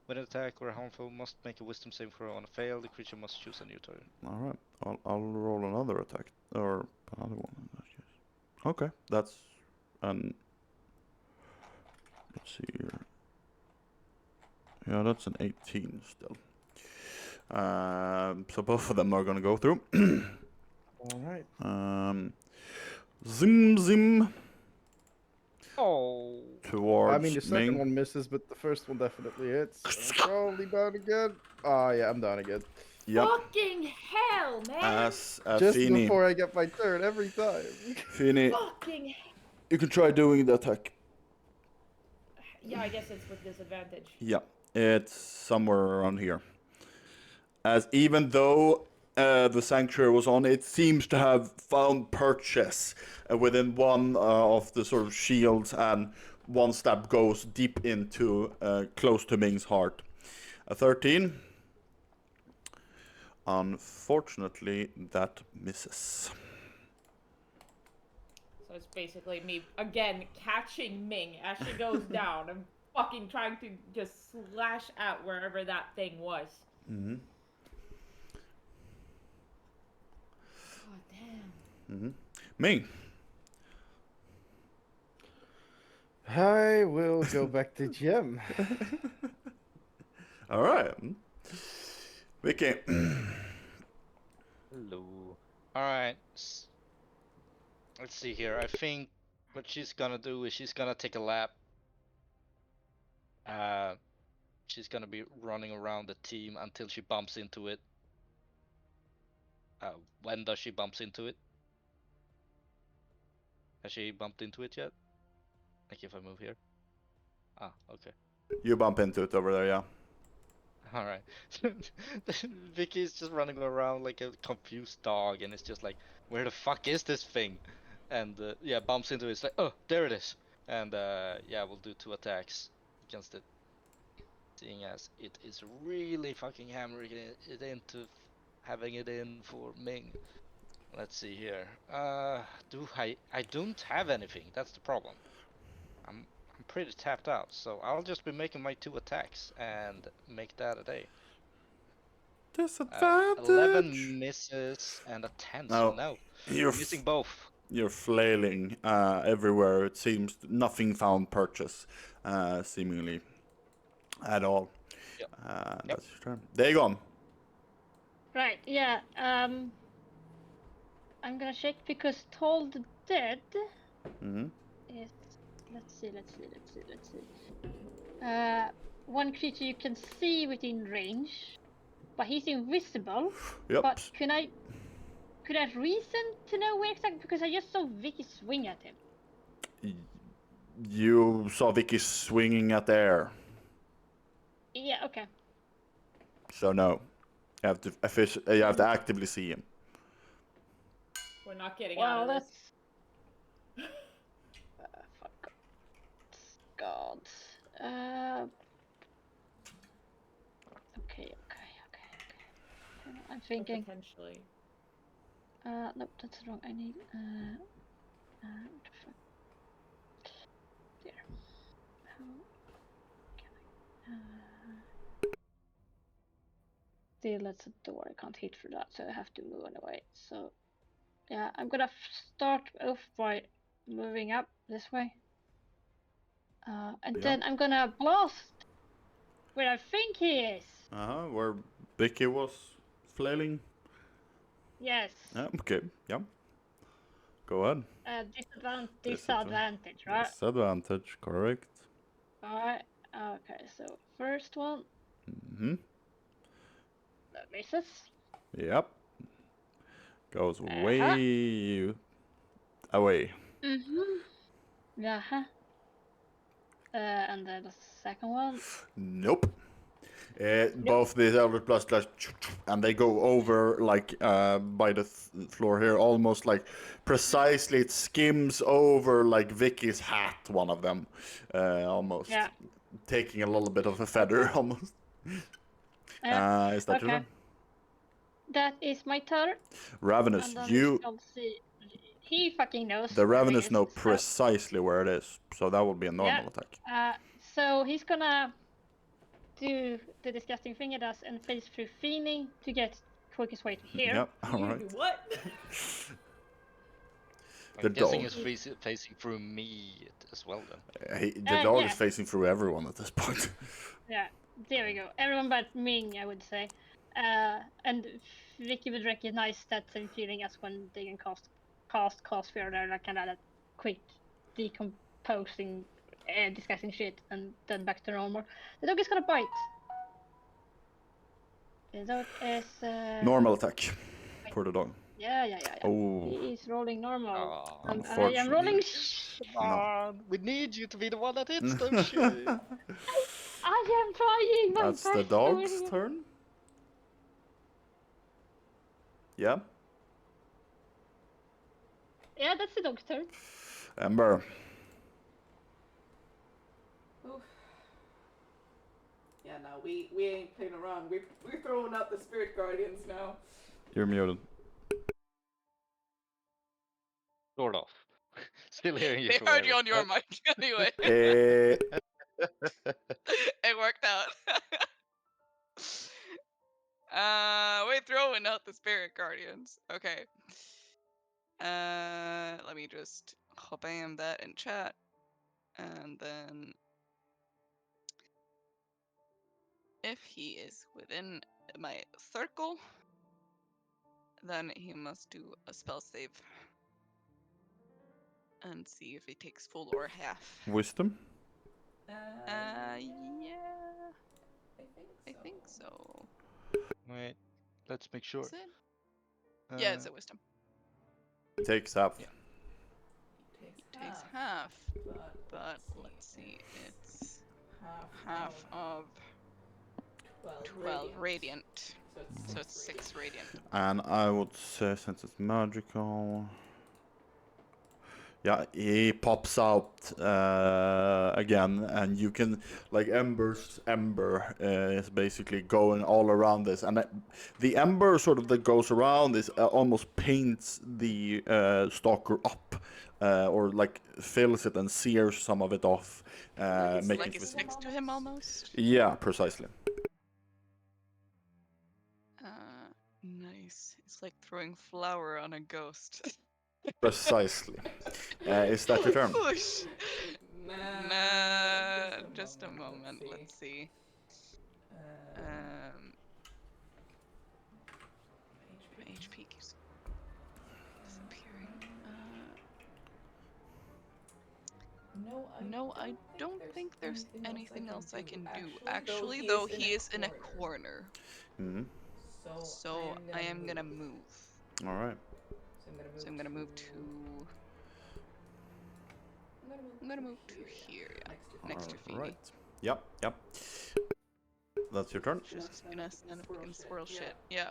with an attack or harmful must make a wisdom saving throw. On a fail, the creature must choose a new target. All right. I'll roll another attack or another one in that case. Okay, that's an. Let's see here. Yeah, that's an 18 still. So both of them are gonna go through. All right. Zim zim Oh. towards I mean, the second Ming. one misses, but the first one definitely hits. I'm probably down again. Oh yeah, I'm down again. Yep. Fucking hell, man! As Just Fini. before I get my turn, every time. Fini, Fucking hell. you can try doing the attack. Yeah, I guess it's with disadvantage. Yeah, it's somewhere around here. As even though the sanctuary was on, it seems to have found purchase within one of the sort of shields, and one stab goes deep into close to Ming's heart. A 13. Unfortunately, that misses. So it's basically me again catching Ming as she goes down and fucking trying to just slash at wherever that thing was. Mm-hmm. God damn. Mm-hmm. Ming. I will go back to Gem. All right. Vicky. Hello. Alright. Let's see here. I think what she's gonna do is she's gonna take a lap. She's gonna be running around the team until she bumps into it. When does she bumps into it? Has she bumped into it yet? Like if I move here? Ah, okay. You bump into it over there, yeah. Alright. Vicky's just running around like a confused dog, and it's just like, where the fuck is this thing? And yeah, bumps into it. It's like, oh, there it is. And yeah, we'll do 2 attacks against it. Seeing as it is really fucking hammering it into having it in for Ming. Let's see here. I don't have anything. That's the problem. I'm pretty tapped out, so I'll just be making my 2 attacks and make that a day. Disadvantage. 11 misses and a 10, so No, no. you're Missing both. you're flailing everywhere. It seems nothing found purchase, seemingly at all. Yep. That's your turn. Dagon. Right, yeah. I'm gonna check because Told Dead Mm-hmm. is. Let's see. One creature you can see within range, but he's invisible. Yep. But could I have reason to know where exactly? Because I just saw Vicky swing at him. You saw Vicky swinging at the air, Yeah. Okay. so no. You have to you have to actively see him. We're not getting out Well, of this. that's. Fuck. God. Okay. I'm Or thinking. potentially. Nope, that's wrong. I need. What the fuck? There. How can I? Still, that's a door. I can't hit through that, so I have to move anyway. So, yeah, I'm gonna start off by moving up this way. And Yeah. then I'm gonna blast where I think he is. Where Vicky was flailing. Yes. Okay. Yeah. Go ahead. Disadvantage, right? Disadvantage, correct. Alright. Okay, so first one. Mm-hmm. That misses. Yep. Goes way away. Yeah. And then the second one. Nope. Both these Eldritch Blast, and they go over like by the floor here, almost like precisely. It skims over like Vicky's hat. One of them, almost taking a little bit of a feather, almost. Is that your turn? That is my turn. Ravenous, And then you. we shall see. He fucking knows. The where he Ravenous is, know so- precisely where it is, so that would be a normal attack. So he's gonna do the disgusting thing it does and phase through Feeny to get quickest way to here. Yep. All right. What? The I'm guessing dog. he's facing through me as well then. The dog yeah. is facing through everyone at this point. Yeah, there we go. Everyone but Ming, I would say. And Vicky would recognize that same feeling as when they can cast fear. They're like kind of that quick decomposing, disgusting shit, and then back to normal. The dog is gonna bite. The dog is Normal attack for the dog. Yeah. Oh, He is rolling normal. Oh, I am unfortunately. rolling. Come on, we need you to be the one that hits them shit. I am trying my That's best. the dog's turn. Yeah. Yeah, that's the dog's turn. Ember. Oof. Yeah, no, we ain't playing around. We're throwing out the spirit guardians now. You're muted. Sort of. Still hearing you. They heard you Eric, on your but- mic anyway. It worked out. We're throwing out the spirit guardians. Okay. Let me just bam that in chat, and then if he is within my circle, then he must do a spell save and see if he takes full or half. Wisdom. Yeah, I I think so. Wait, let's make sure. Is it? Yeah, it's a wisdom. Takes half. Yeah. He Takes half, but let's let's see, it's half half of 12 radiant. So it's 6 radiant. And I would say, since it's magical. Yeah, he pops out again, and you can, like, ember is basically going all around this, and the ember sort of that goes around is almost paints the stalker up, or like fills it and sears some of it off, making Like it's next to him almost. Yeah, precisely. Nice. It's like throwing flour on a ghost. Precisely. Is that your turn? Push. Nah, Just a moment. Let's see. My HP keeps disappearing. No, I don't think there's anything else I can do. Actually, though, he is in a corner. Mm-hmm. So I am gonna move. All right. So I'm gonna move to. I'm gonna move to here, yeah, next to Feeny. Right. Yep. Yep. That's your turn. Just gonna send fucking swirl shit. Yeah.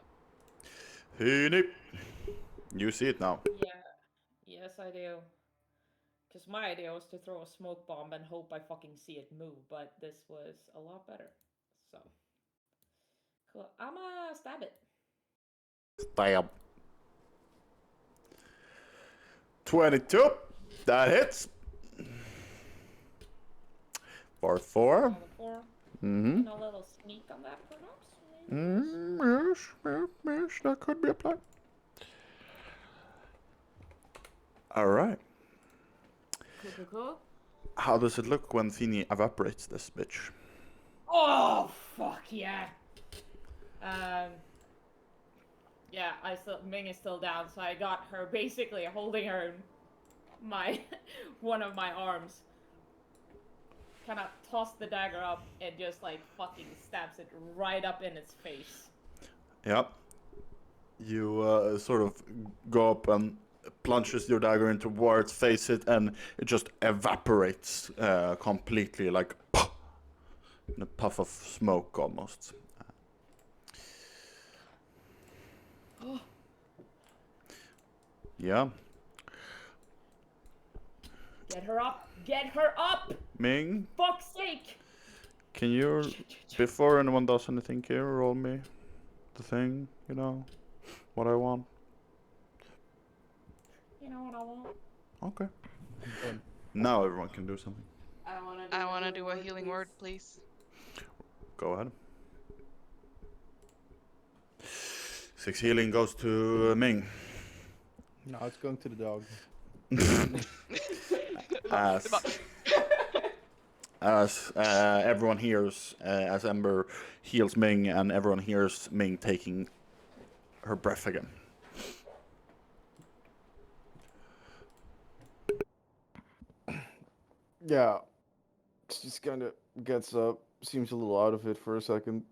Feeny. You see it now. Yeah. Yes, I do. Because my idea was to throw a smoke bomb and hope I fucking see it move, but this was a lot better. So. Cool. I'ma stab it. Stab. 22. That hits. For 4. Another 4. Mm-hmm. And a little sneak on that, perhaps? Yes, that could be applied. All right. Cool. How does it look when Feeny evaporates this bitch? Oh, fuck yeah. Yeah, Ming is still down, so I got her basically holding her in my one of my arms. Kind of tossed the dagger up and just like fucking stabs it right up in its face. Yep. You sort of go up and plunges your dagger into Ward's face, and it just evaporates completely, like in a puff of smoke almost. Yeah. Get her up! Get her up! Ming, Fuck's sake! can you, before anyone does anything here, roll me the thing, you know, what I want? You know what I want? Okay. Now everyone can do something. I wanna do a healing word, please. Go ahead. 6 healing goes to Ming. No, it's going to the dog. As everyone hears, as Ember heals Ming, and everyone hears Ming taking her breath again. Yeah. She just kind of gets up, seems a little out of it for a second,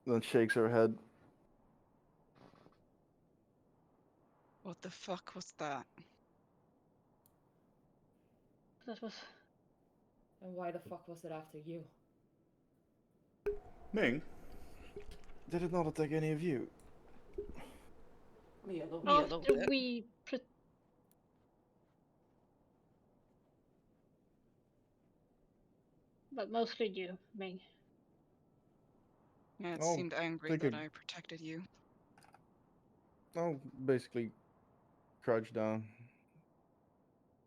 then shakes her head. What the fuck was that? That was. And why the fuck was it after you? Ming, Did it not attack any of you? Me alone. After we. But mostly you, Ming. Yeah, it Oh, seemed angry take that a- I protected you. I'll basically crouch down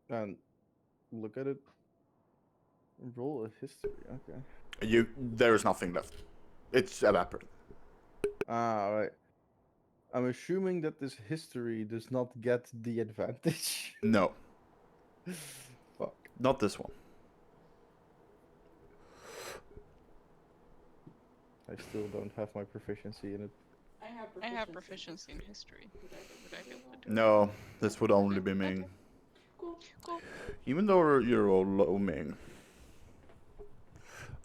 and look at it. Roll a history, okay. there is nothing left. It's evaporated. Ah, right. I'm assuming that this history does not get the advantage. No, Fuck. not this one. I still don't have my proficiency in it. I have proficiency in history. Would I be able to do it? No, this would only be Ming. Cool. Even though you're all low Ming,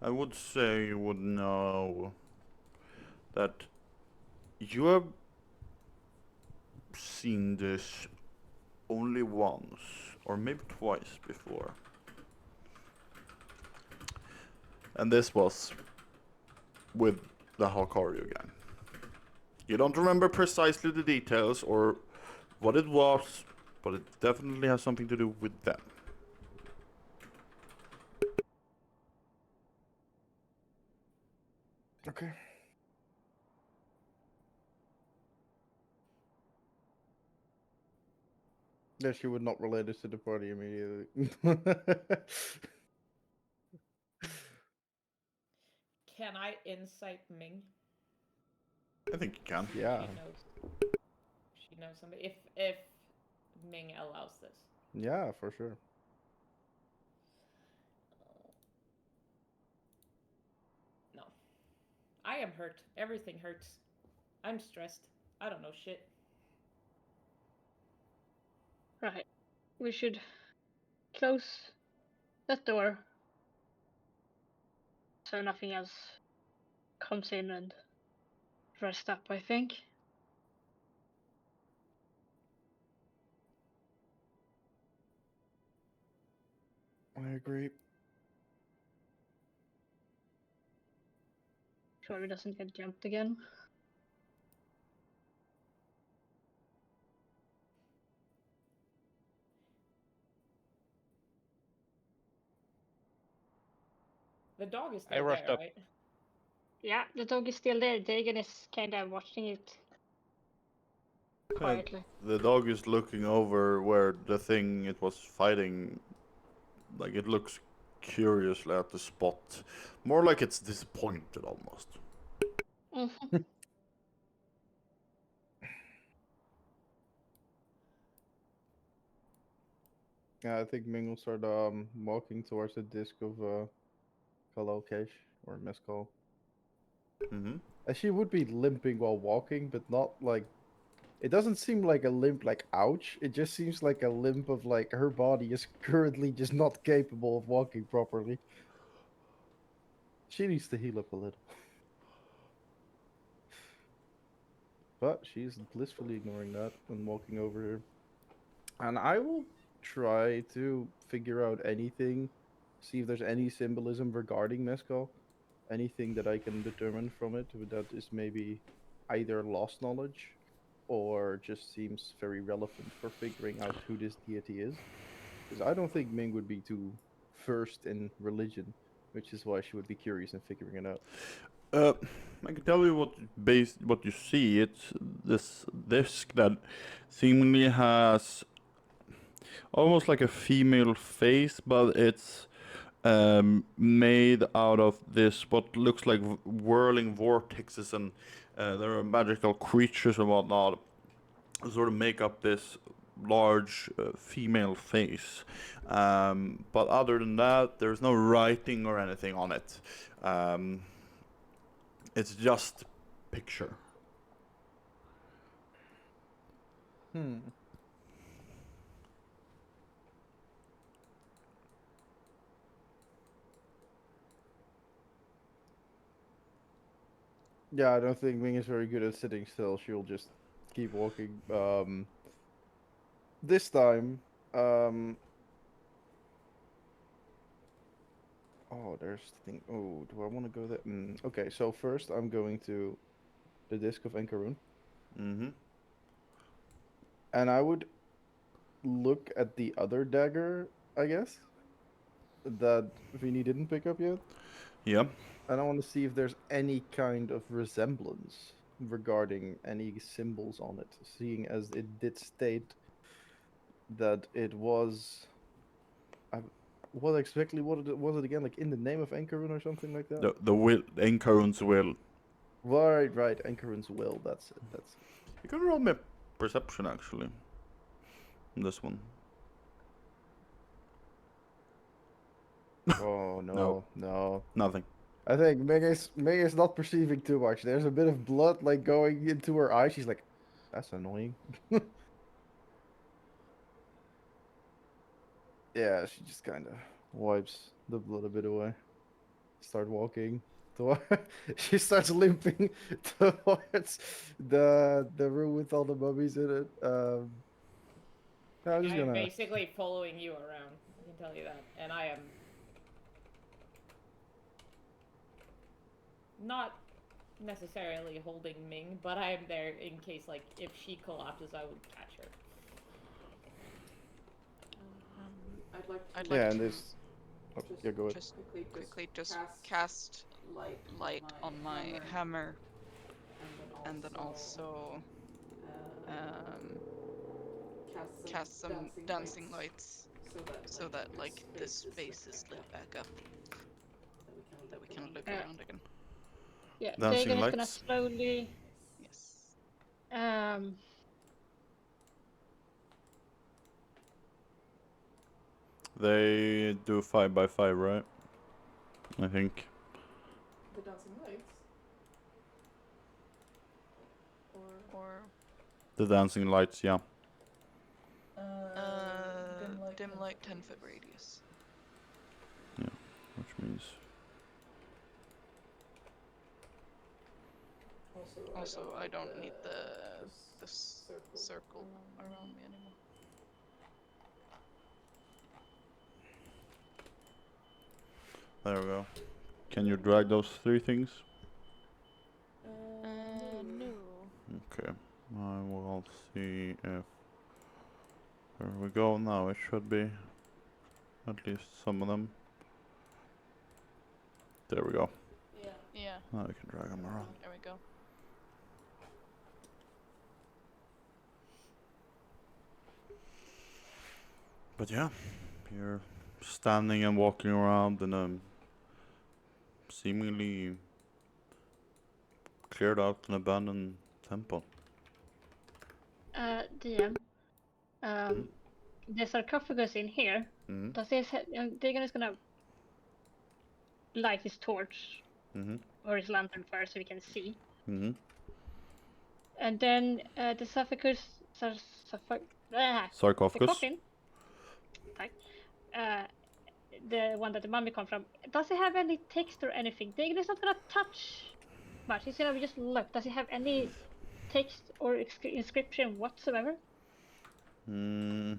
I would say you would know that you have seen this only once, or maybe twice before. And this was with the Hakaru again. You don't remember precisely the details or what it was, but it definitely has something to do with them. Okay. Yeah, she would not relate this to the party immediately. Can I insight Ming? I think you can. Yeah. She knows somebody. If Ming allows this. Yeah, for sure. No. I am hurt. Everything hurts. I'm stressed. I don't know shit. Right. We should close that door so nothing else comes in and rest up, I think. I agree. Sure he doesn't get jumped again. The dog is I still rushed there, up. right? Yeah, the dog is still there. Dagon is kind of watching it quietly. The dog is looking over where the thing it was fighting. Like it looks curiously at the spot. More like it's disappointed almost. Mm-hmm. Yeah, I think Ming will start walking towards the disc of Kalokesh or Mescal. Mm-hmm. And she would be limping while walking, but not like it doesn't seem like a limp like ouch. It just seems like a limp of like her body is currently just not capable of walking properly. She needs to heal up a little. But she's blissfully ignoring that and walking over here. And I will try to figure out anything, see if there's any symbolism regarding Mescal. Anything that I can determine from it that is maybe either lost knowledge or just seems very relevant for figuring out who this deity is. Because I don't think Ming would be too versed in religion, which is why she would be curious in figuring it out. I can tell you what you see. It's this disc that seemingly has almost like a female face, but it's made out of this what looks like whirling vortexes, and there are magical creatures and whatnot sort of make up this large female face. But other than that, there's no writing or anything on it. It's just picture. Hmm. Yeah, I don't think Ming is very good at sitting still. She'll just keep walking. This time, oh, there's the thing. Oh, do I want to go there? Okay, so first I'm going to the disc of Enkarun, Mm-hmm. and I would look at the other dagger, I guess, that Vini didn't pick up yet. Yeah. And I want to see if there's any kind of resemblance regarding any symbols on it, seeing as it did state that it was. What exactly? Was it again? Like in the name of Enkarun or something like that? The will, Enkarun's will. Right. Enkarun's will. That's it. That's it. You can roll me perception actually. On this one. Oh no. Nothing. I think May is not perceiving too much. There's a bit of blood like going into her eye. She's like, "That's annoying." Yeah, she just kind of wipes the blood a bit away. Start walking. She starts limping towards the room with all the mummies in it. I'm just I'm gonna. basically following you around. I can tell you that. And I am not necessarily holding Ming, but I am there in case, like, if she collapses, I would catch her. I'd like to I'd Yeah, like and to this. Oh, yeah, go ahead. just quickly just cast cast light on my hammer, and then also also cast some dancing lights so that like this space is lit back up, that we can look around again. Yeah, Dancing Dagon is gonna lights? slowly Yes. um They do 5x5, right? I think. The dancing lights. Or The dancing lights, yeah. dim light 10-foot radius. Which means Also, I don't need this circle around me anymore. there we go. Can you drag those 3 things? No. Okay. I will see if there we go now. It should be at least some of them. There we go. Yeah. Now we can drag them around. There we go. But yeah, you're standing and walking around in a seemingly cleared out and abandoned temple. DM. The sarcophagus in here. Mm-hmm. Does this? Deegan is gonna light his torch Mm-hmm. or his lantern first, so we can see. Mm-hmm. And then the sarcophagus, the Sarcophagus. coffin. Tack. The one that the mummy come from. Does it have any text or anything? Deegan is not gonna touch much. He's gonna just look. Does it have any text or inscription whatsoever? Mm.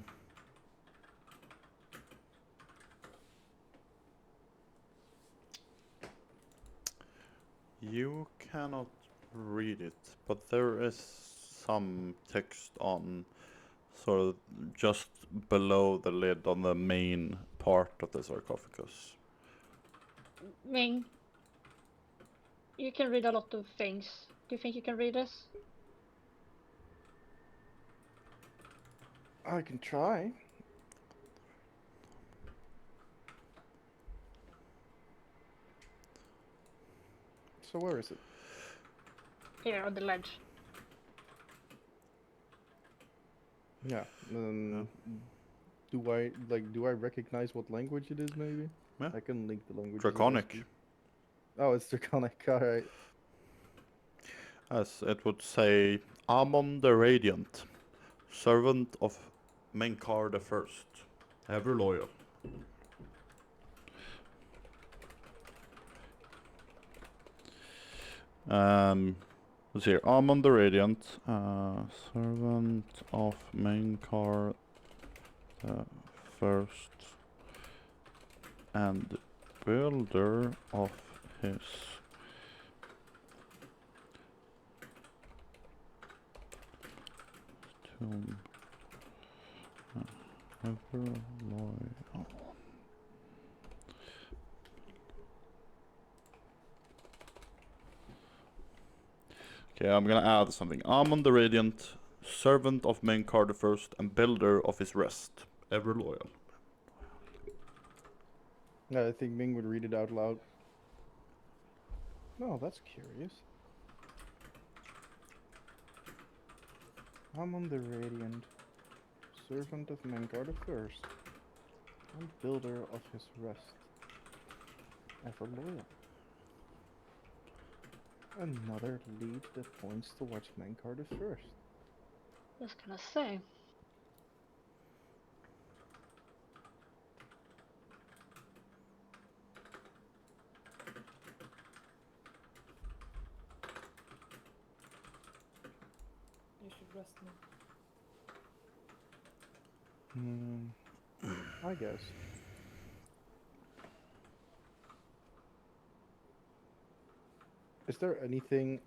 You cannot read it, but there is some text on sort of just below the lid on the main part of the sarcophagus. Ming, you can read a lot of things. Do you think you can read this? I can try. So where is it? Here on the ledge. Yeah. Do I recognize what language it is? Maybe. Yeah. I can link the language. Draconic. Oh, it's Draconic. All right. As it would say, Amon the Radiant, servant of Menkar the First, ever loyal. Let's see, Amon the Radiant, servant of Menkar the First, and builder of his tomb. Ever loyal. Okay, I'm gonna add something. Amon the Radiant, servant of Menkar the First, and builder of his rest, ever loyal. Yeah, I think Ming would read it out loud. No, that's curious. Amon the Radiant, servant of Mengar the First, and builder of his rest, ever loyal. Another lead that points towards Mengar the First. Just gonna say. You should rest me. I guess. Is there anything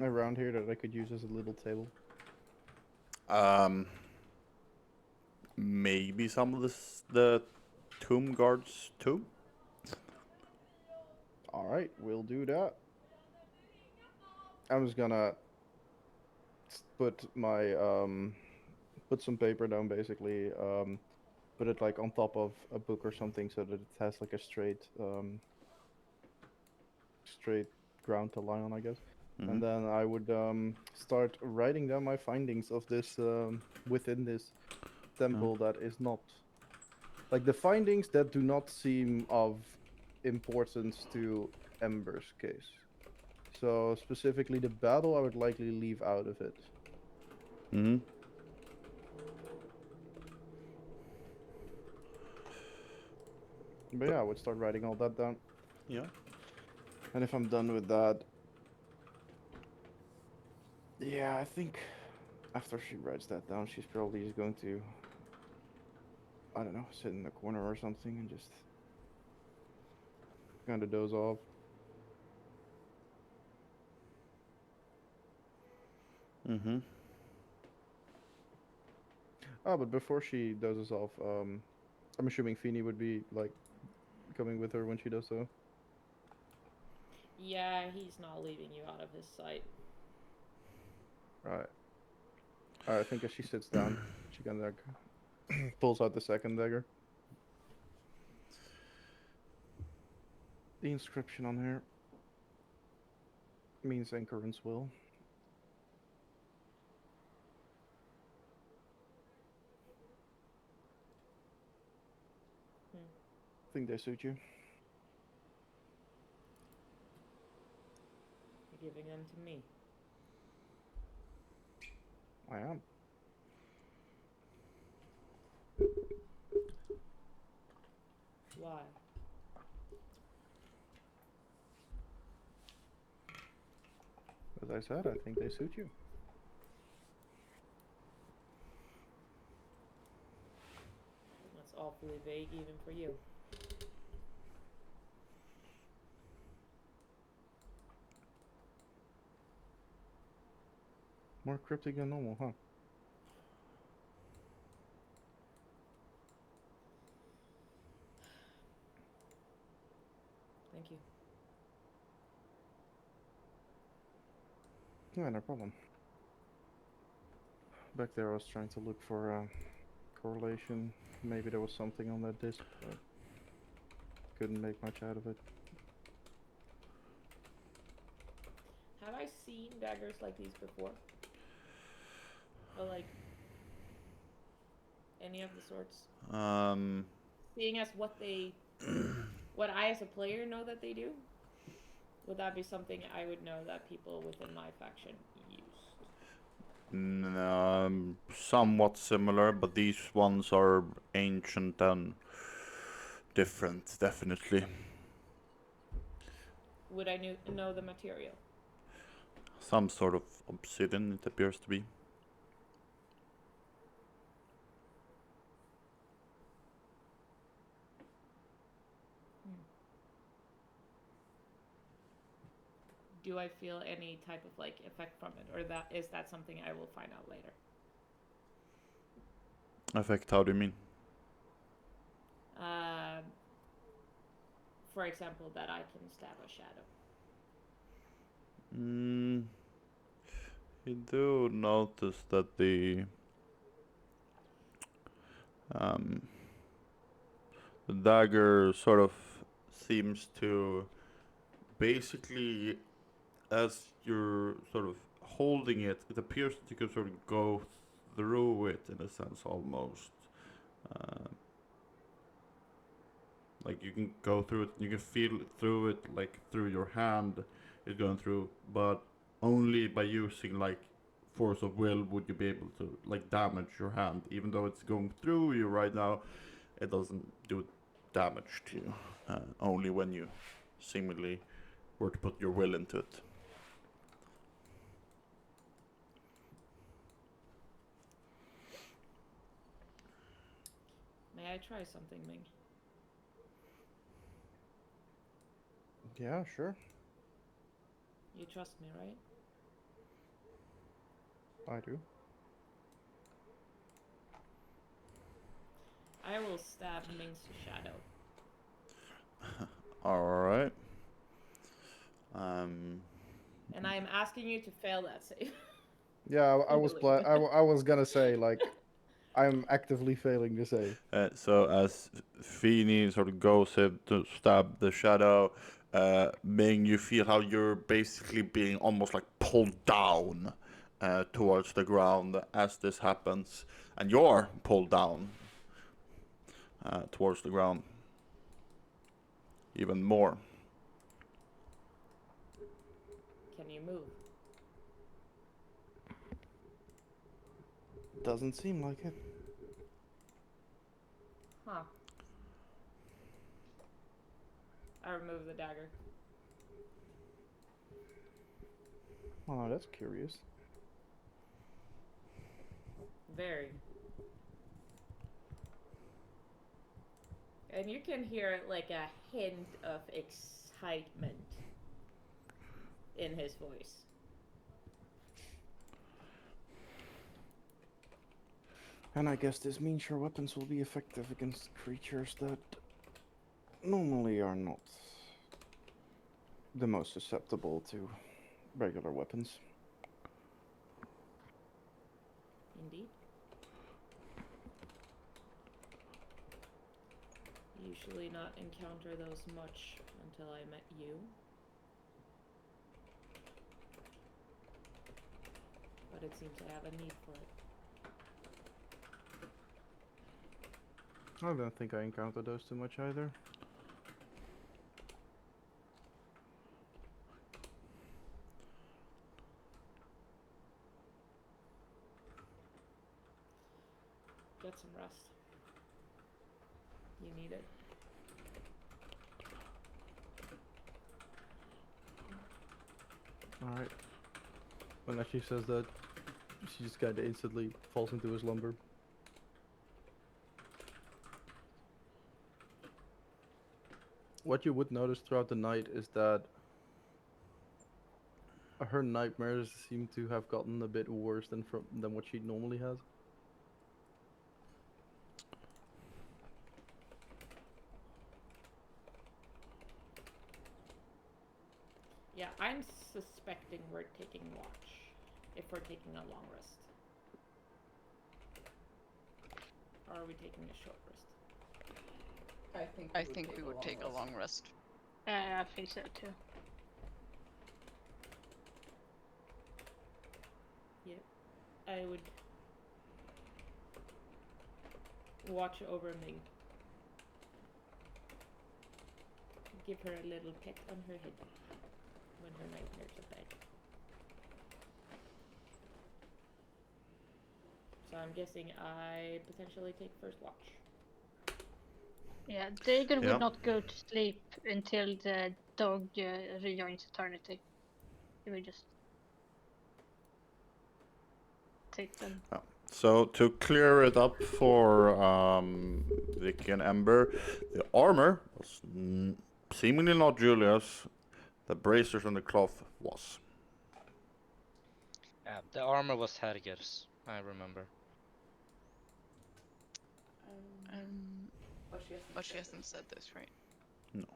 around here that I could use as a little table? Maybe some of the tomb guards too. Alright, we'll do that. I'm just gonna put my put some paper down basically, put it like on top of a book or something so that it has like a straight ground to lie on, I guess. Mhm. And then I would start writing down my findings of this within this temple that is not like the findings that do not seem of importance to Ember's case. So specifically the battle, I would likely leave out of it. Mm-hmm. But yeah, I would start writing all that down. Yeah. And if I'm done with that, yeah, I think after she writes that down, she's probably just going to, I don't know, sit in the corner or something and just kind of doze off. Mm-hmm. Oh, but before she dozes off, I'm assuming Feeny would be like coming with her when she does so. Yeah, he's not leaving you out of his sight. Right. I think as she sits down, she kind of pulls out the second dagger. The inscription on here means Anchor's will. Think they suit you? You're giving them to me. I am. Why? As I said, I think they suit you. That's awfully vague even for you. More cryptic than normal, huh? Thank you. Yeah, no problem. Back there, I was trying to look for a correlation. Maybe there was something on that disc, but couldn't make much out of it. Have I seen daggers like these before? Or like any of the sorts? Seeing as what they, what I as a player know that they do, would that be something I would know that people within my faction used? Somewhat similar, but these ones are ancient and different, definitely. Would I know the material? Some sort of obsidian, it appears to be. Do I feel any type of like effect from it, or that is that something I will find out later? Effect, how do you mean? For example, that I can stab a shadow. You do notice that the dagger sort of seems to basically, as you're sort of holding it, it appears that you can sort of go through it in a sense almost. Like you can go through it, you can feel it through it, like through your hand, it's going through, but only by using like force of will would you be able to like damage your hand. Even though it's going through you right now, it doesn't do damage to you. Only when you seemingly were to put your will into it. May I try something, Ming? Yeah, sure. You trust me, right? I do. I will stab Ming's shadow. Alright. And I am asking you to fail that save. Yeah, I was Legally. I was gonna say like I'm actively failing to save. So as Feeny sort of goes in to stab the shadow, Ming, you feel how you're basically being almost like pulled down towards the ground as this happens, and you're pulled down. towards the ground. Even more. Can you move? Doesn't seem like it. Huh. I remove the dagger. Oh, that's curious. Very. And you can hear like a hint of excitement in his voice. And I guess this means your weapons will be effective against creatures that normally are not the most susceptible to regular weapons. Indeed. Usually not encounter those much until I met you. But it seems I have a need for it. I don't think I encountered those too much either. Get some rest. You need it. Alright. When as she says that, she just kinda instantly falls into a slumber. What you would notice throughout the night is that her nightmares seem to have gotten a bit worse than what she normally has. Yeah, I'm suspecting we're taking watch. If we're taking a long rest. Or are we taking a short rest? I think we would take a long rest. I think so too. Yep. I would watch over Ming. Give her a little pet on her head when her nightmares are bad. So I'm guessing I potentially take first watch. Yeah, Dagon Yeah. would not go to sleep until the dog rejoins eternity. He would just take them. So to clear it up for Vicky and Ember, the armor was seemingly not Julia's. The bracers and the cloth was. The armor was Herger's, I remember. But she hasn't said this, right? No,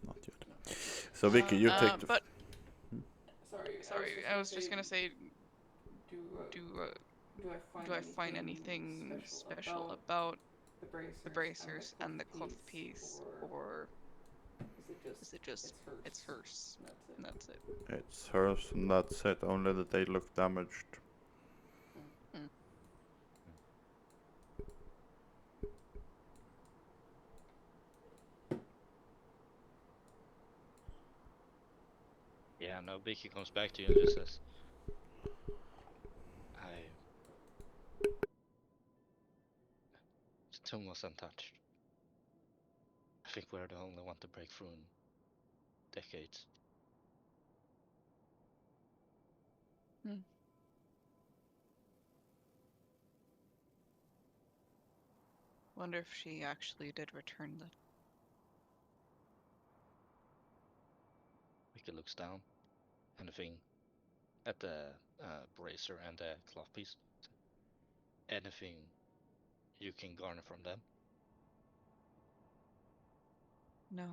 not yet. So Vicky, you take the. But Sorry, sorry, I was just gonna say, do do I find anything special about the bracers and the cloth piece, or is it just it's hers and that's it? It's hers, and that's it. Only that they look damaged. Yeah, no, Vicky comes back to you and just says, the tomb was untouched. I think we're the only one to break through in decades. Wonder if she actually did return the. Vicky looks down. Anything at the bracer and the cloth piece? Anything you can garner from them? No.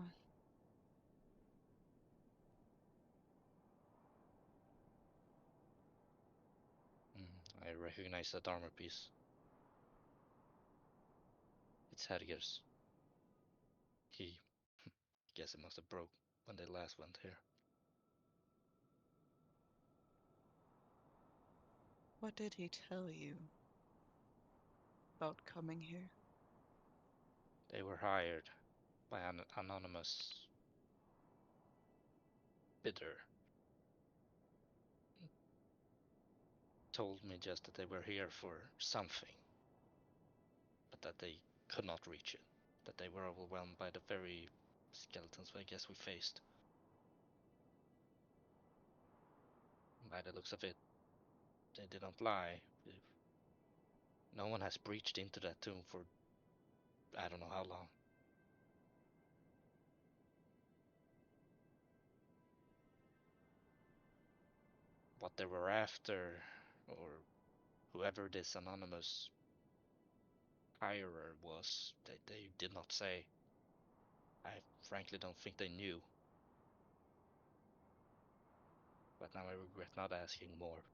I recognize that armor piece. It's Herger's. He guess it must have broke when they last went here. What did he tell you about coming here? They were hired by an anonymous bidder. Told me just that they were here for something, but that they could not reach it. That they were overwhelmed by the very skeletons I guess we faced. By the looks of it, they did not lie. No one has breached into that tomb for I don't know how long. What they were after, or whoever this anonymous hirer was, they did not say. I frankly don't think they knew. But now I regret not asking more.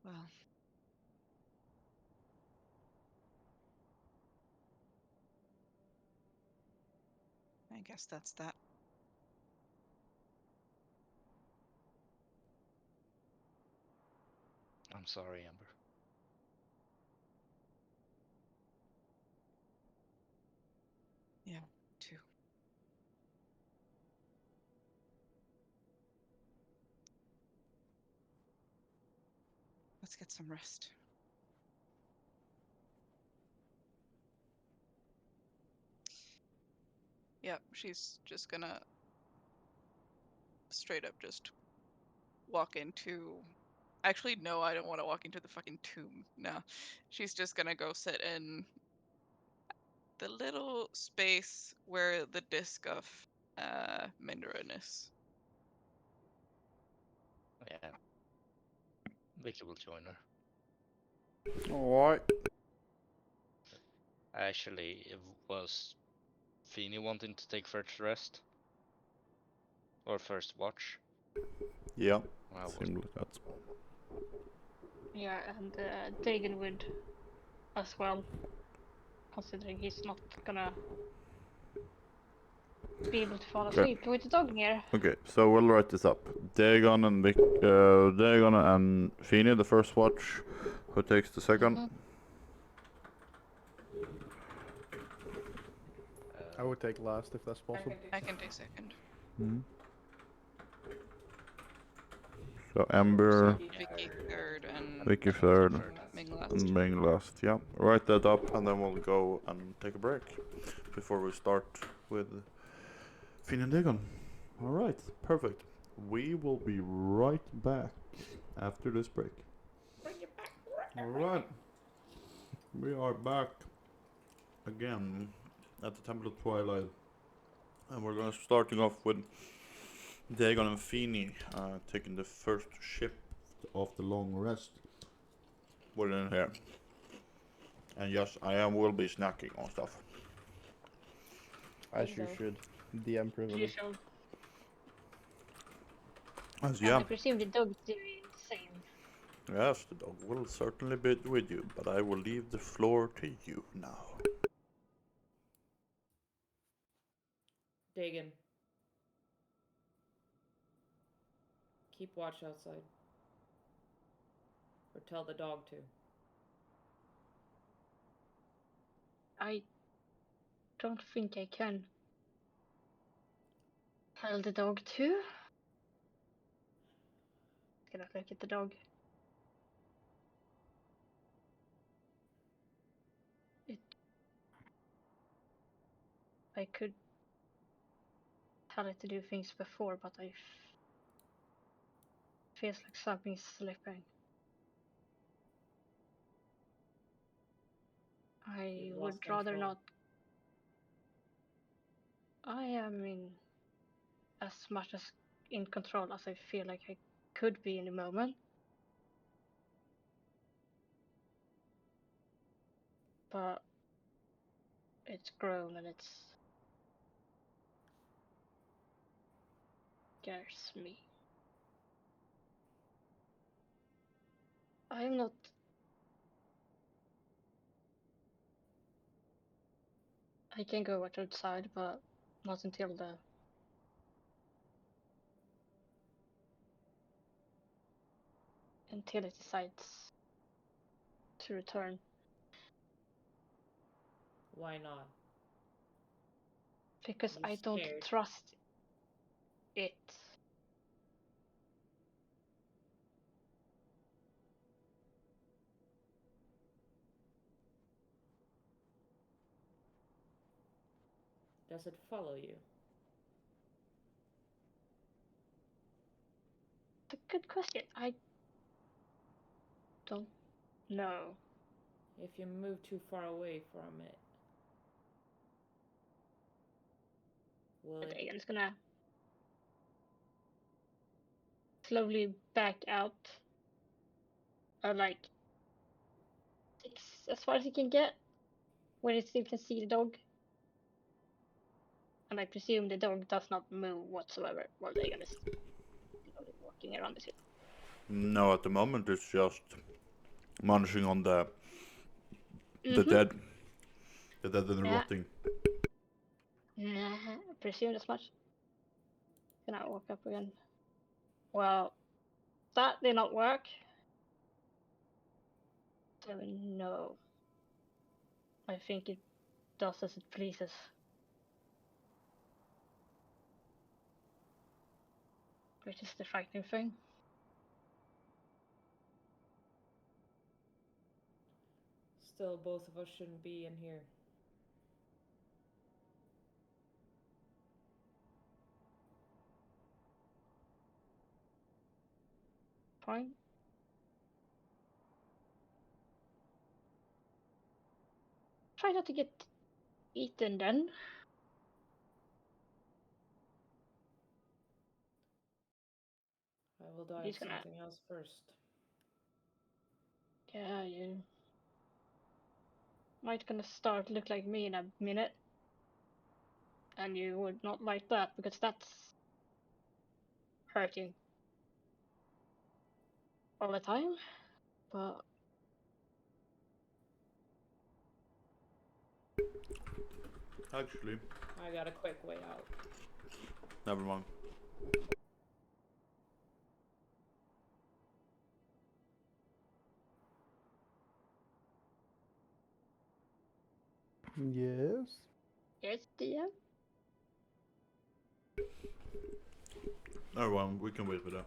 Well, I guess that's that. I'm sorry, Amber. Yeah, too. Let's get some rest. Yeah, she's just gonna straight up just walk into. Actually, no, I don't want to walk into the fucking tomb. No, she's just gonna go sit in the little space where the disc of Mindarin is. Yeah. Vicky will join her. Alright. Actually, it was Feeny wanting to take first rest? Or first watch? Yeah, I was seems like that. Yeah, and Dagon would as well, considering he's not gonna be able to fall Okay. asleep with the dog near. Okay, so we'll write this up. Dagon and Dagon and Feeny, the first watch. Who takes the second? Mhm. I would take last if that's possible. I can take second. Hmm. So Amber, So Vicky third and Vicky third, Ming last. and Ming last. Yeah, write that up, and then we'll go and take a break before we start with Feeny and Dagon. All right, perfect. We will be right back after this break. All right, we are back again at the Temple of Twilight, and we're gonna starting off with Dagon and Feeny taking the first ship of the long rest. We're in here, and yes, will be snacking on stuff. As you Bingo. should. DM privilege. Usual. As And yeah, I presume the dog's doing the same. yes, the dog will certainly be with you, but I will leave the floor to you now. Dagon. Keep watch outside. Or tell the dog to. I don't think I can tell the dog to. Gonna look at the dog. I could tell it to do things before, but I feels like something's slipping. I You've would lost rather control. not. I am in as much as in control as I feel like I could be in the moment. But it's grown and it scares me. I'm not. I can go outside, but not until until it decides to return. Why not? Because You're I don't scared. trust it. Does it follow you? It's a good question. I don't know. If you move too far away from it, will But it? again, it's gonna slowly back out. Or like as far as it can get, where it still can see the dog. And I presume the dog does not move whatsoever while they're gonna slowly walking around the city. No, at the moment it's just munching on the Mhm. dead and the Yeah. rotting. Nah, I presume as much. Can I walk up again? Well, that did not work. So no. I think it does as it pleases. Which is the frightening thing. Still, both of us shouldn't be in here. Fine. Try not to get eaten then. I will die of He's gonna. something else first. Yeah, you might gonna start look like me in a minute. And you would not like that because that's hurting all the time. But Actually, I got a quick way out. never mind. Yes. yes, dear. Never mind, we can wait for that.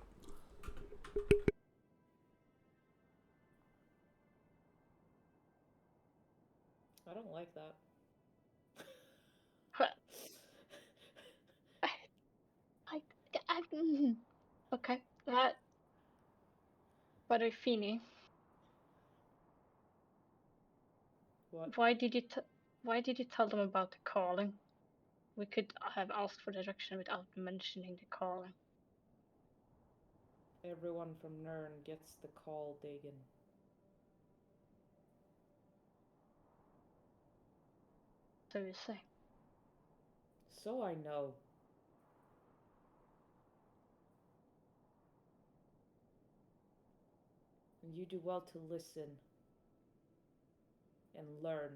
I don't like that. Okay. That. But Fini, What? why did you why did you tell them about the calling? We could have asked for direction without mentioning the calling. Everyone from Nern gets the call, Dagon. So you say. So I know. And you do well to listen and learn.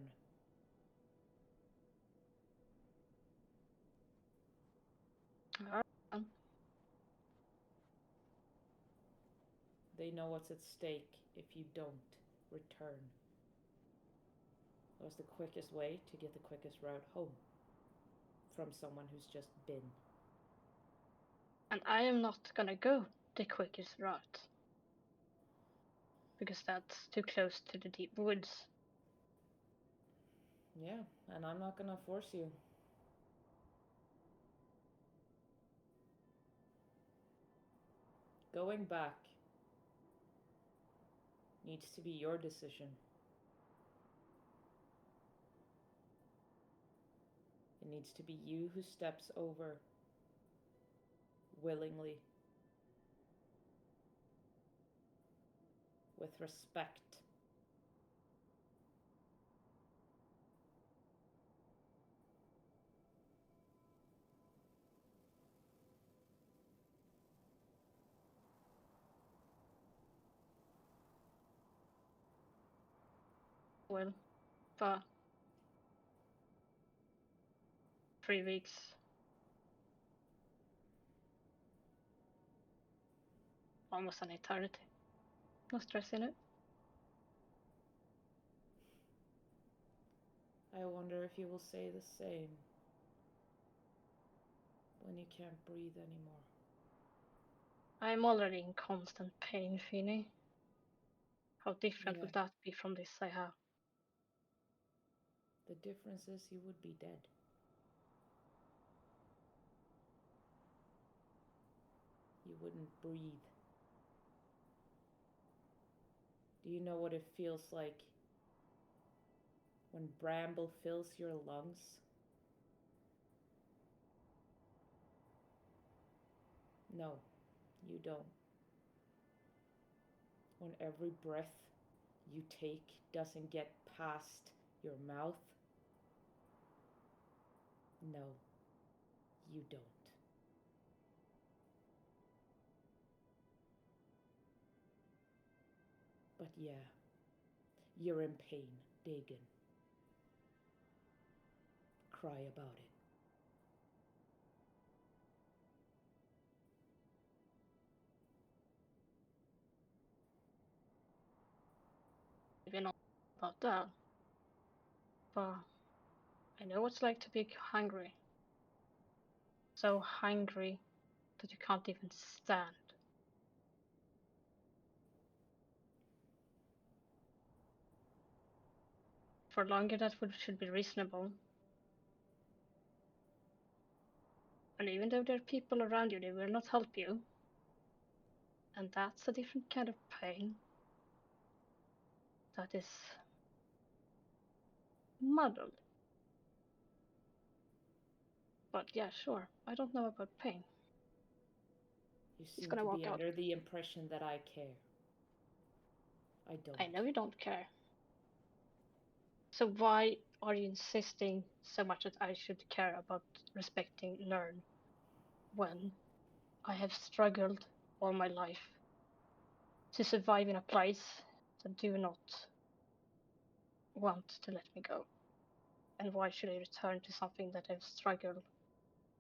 Alright. They know what's at stake if you don't return. That was the quickest way to get the quickest route home from someone who's just been. And I am not gonna go the quickest route. Because that's too close to the deep woods. Yeah, and I'm not gonna force you. Going back needs to be your decision. It needs to be you who steps over willingly, with respect. Well, for 3 weeks. Almost an eternity. No stress in it. I wonder if you will say the same when you can't breathe anymore. I'm already in constant pain, Feeny. How different Yeah. would that be from this I have? The difference is you would be dead. You wouldn't breathe. Do you know what it feels like when bramble fills your lungs? No, you don't. When every breath you take doesn't get past your mouth? No, you don't. But yeah, you're in pain, Dagon. Cry about it. Maybe not about that. But I know what it's like to be hungry. So hungry that you can't even stand. For longer, that should be reasonable. And even though there are people around you, they will not help you. And that's a different kind of pain. That is muddled. But yeah, sure. I don't know about pain. You He's seem gonna to walk be out. under the impression that I care. I don't. I know you don't care. So why are you insisting so much that I should care about respecting Nern when I have struggled all my life to survive in a place that do not want to let me go? And why should I return to something that I've struggled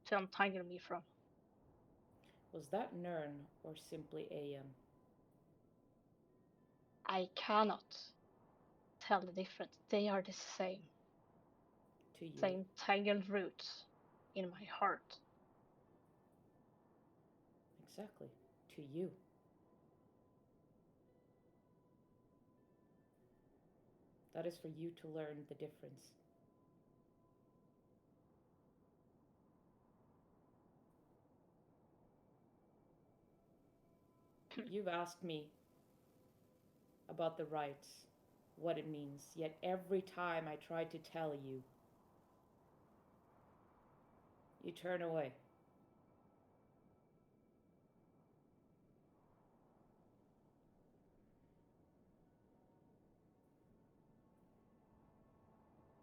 to untangle me from? Was that Nern or simply Aeon? I cannot tell the difference. They are the same. To you? Same tangled roots in my heart. Exactly. To you. That is for you to learn the difference. You've asked me about the rites, what it means, yet every time I try to tell you, you turn away.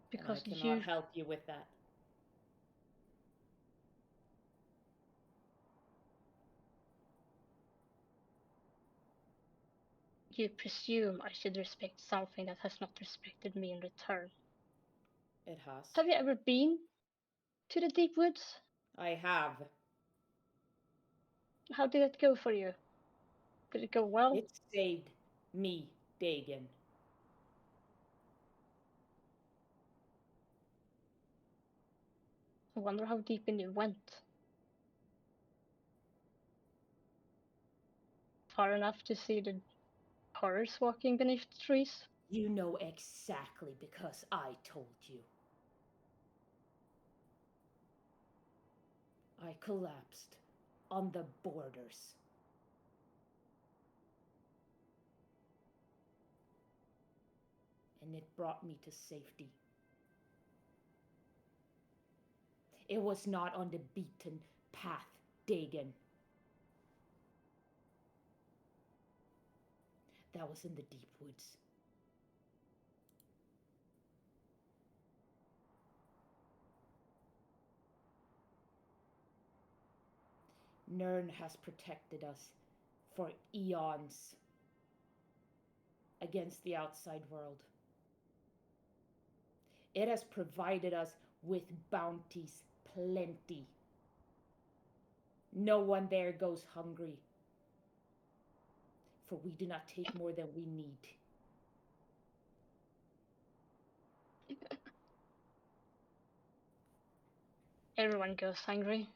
Because and I cannot help you with that. you presume I should respect something that has not respected me in return. It has. Have you ever been to the deep woods? I have. How did it go for you? Did it go well? It saved me, Dagon. I wonder how deep in you went. Far enough to see the horrors walking beneath the trees? You know exactly because I told you. I collapsed on the borders. And it brought me to safety. It was not on the beaten path, Dagon. That was in the deep woods. Nern has protected us for eons against the outside world. It has provided us with bounties plenty. No one there goes hungry. for we do not take more than we need. Everyone goes hungry.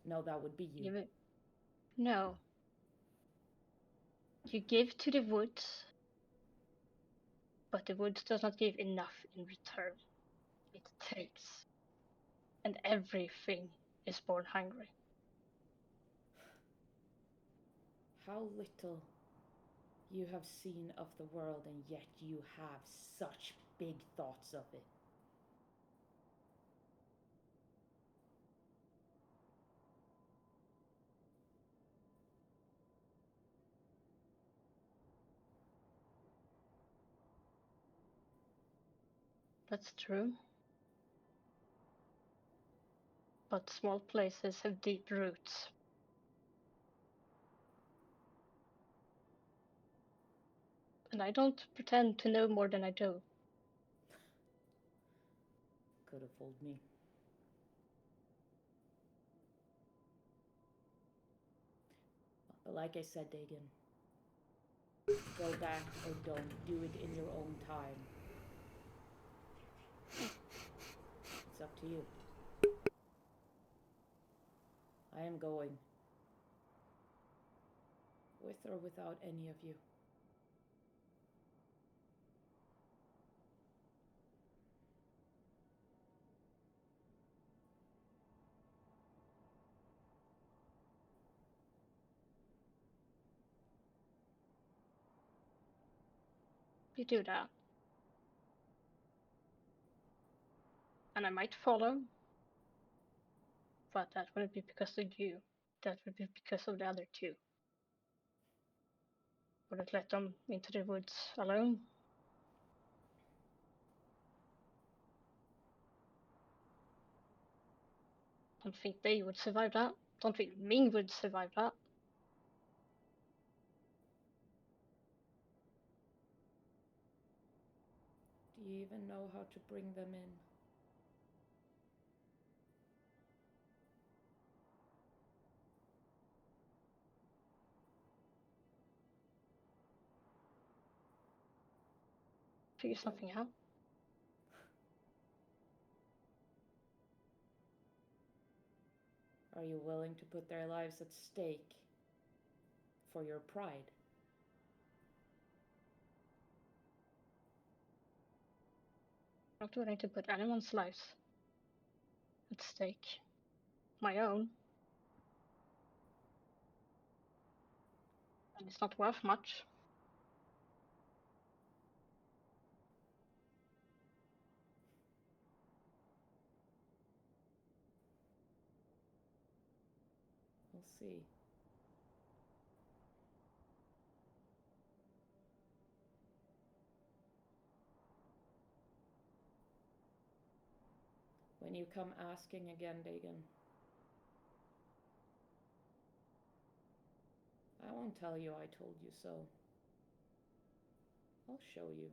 No, that would be you. No. You give to the woods, but the woods does not give enough in return. It takes. And everything is born hungry. How little you have seen of the world, and yet you have such big thoughts of it. That's true. But small places have deep roots. And I don't pretend to know more than I do. Could have fooled me. But like I said, Dagon, go back or don't. Do it in your own time. It's up to you. I am going. With or without any of you. You do that. And I might follow. But that wouldn't be because of you. That would be because of the other two. Wouldn't let them into the woods alone. Don't think they would survive that. Don't think Ming would survive that. Do you even know how to bring them in? Figure something out. Are you willing to put their lives at stake for your pride? Not willing to put anyone's lives at stake. My own. And it's not worth much. We'll see. When you come asking again, Dagon, I won't tell you I told you so. I'll show you.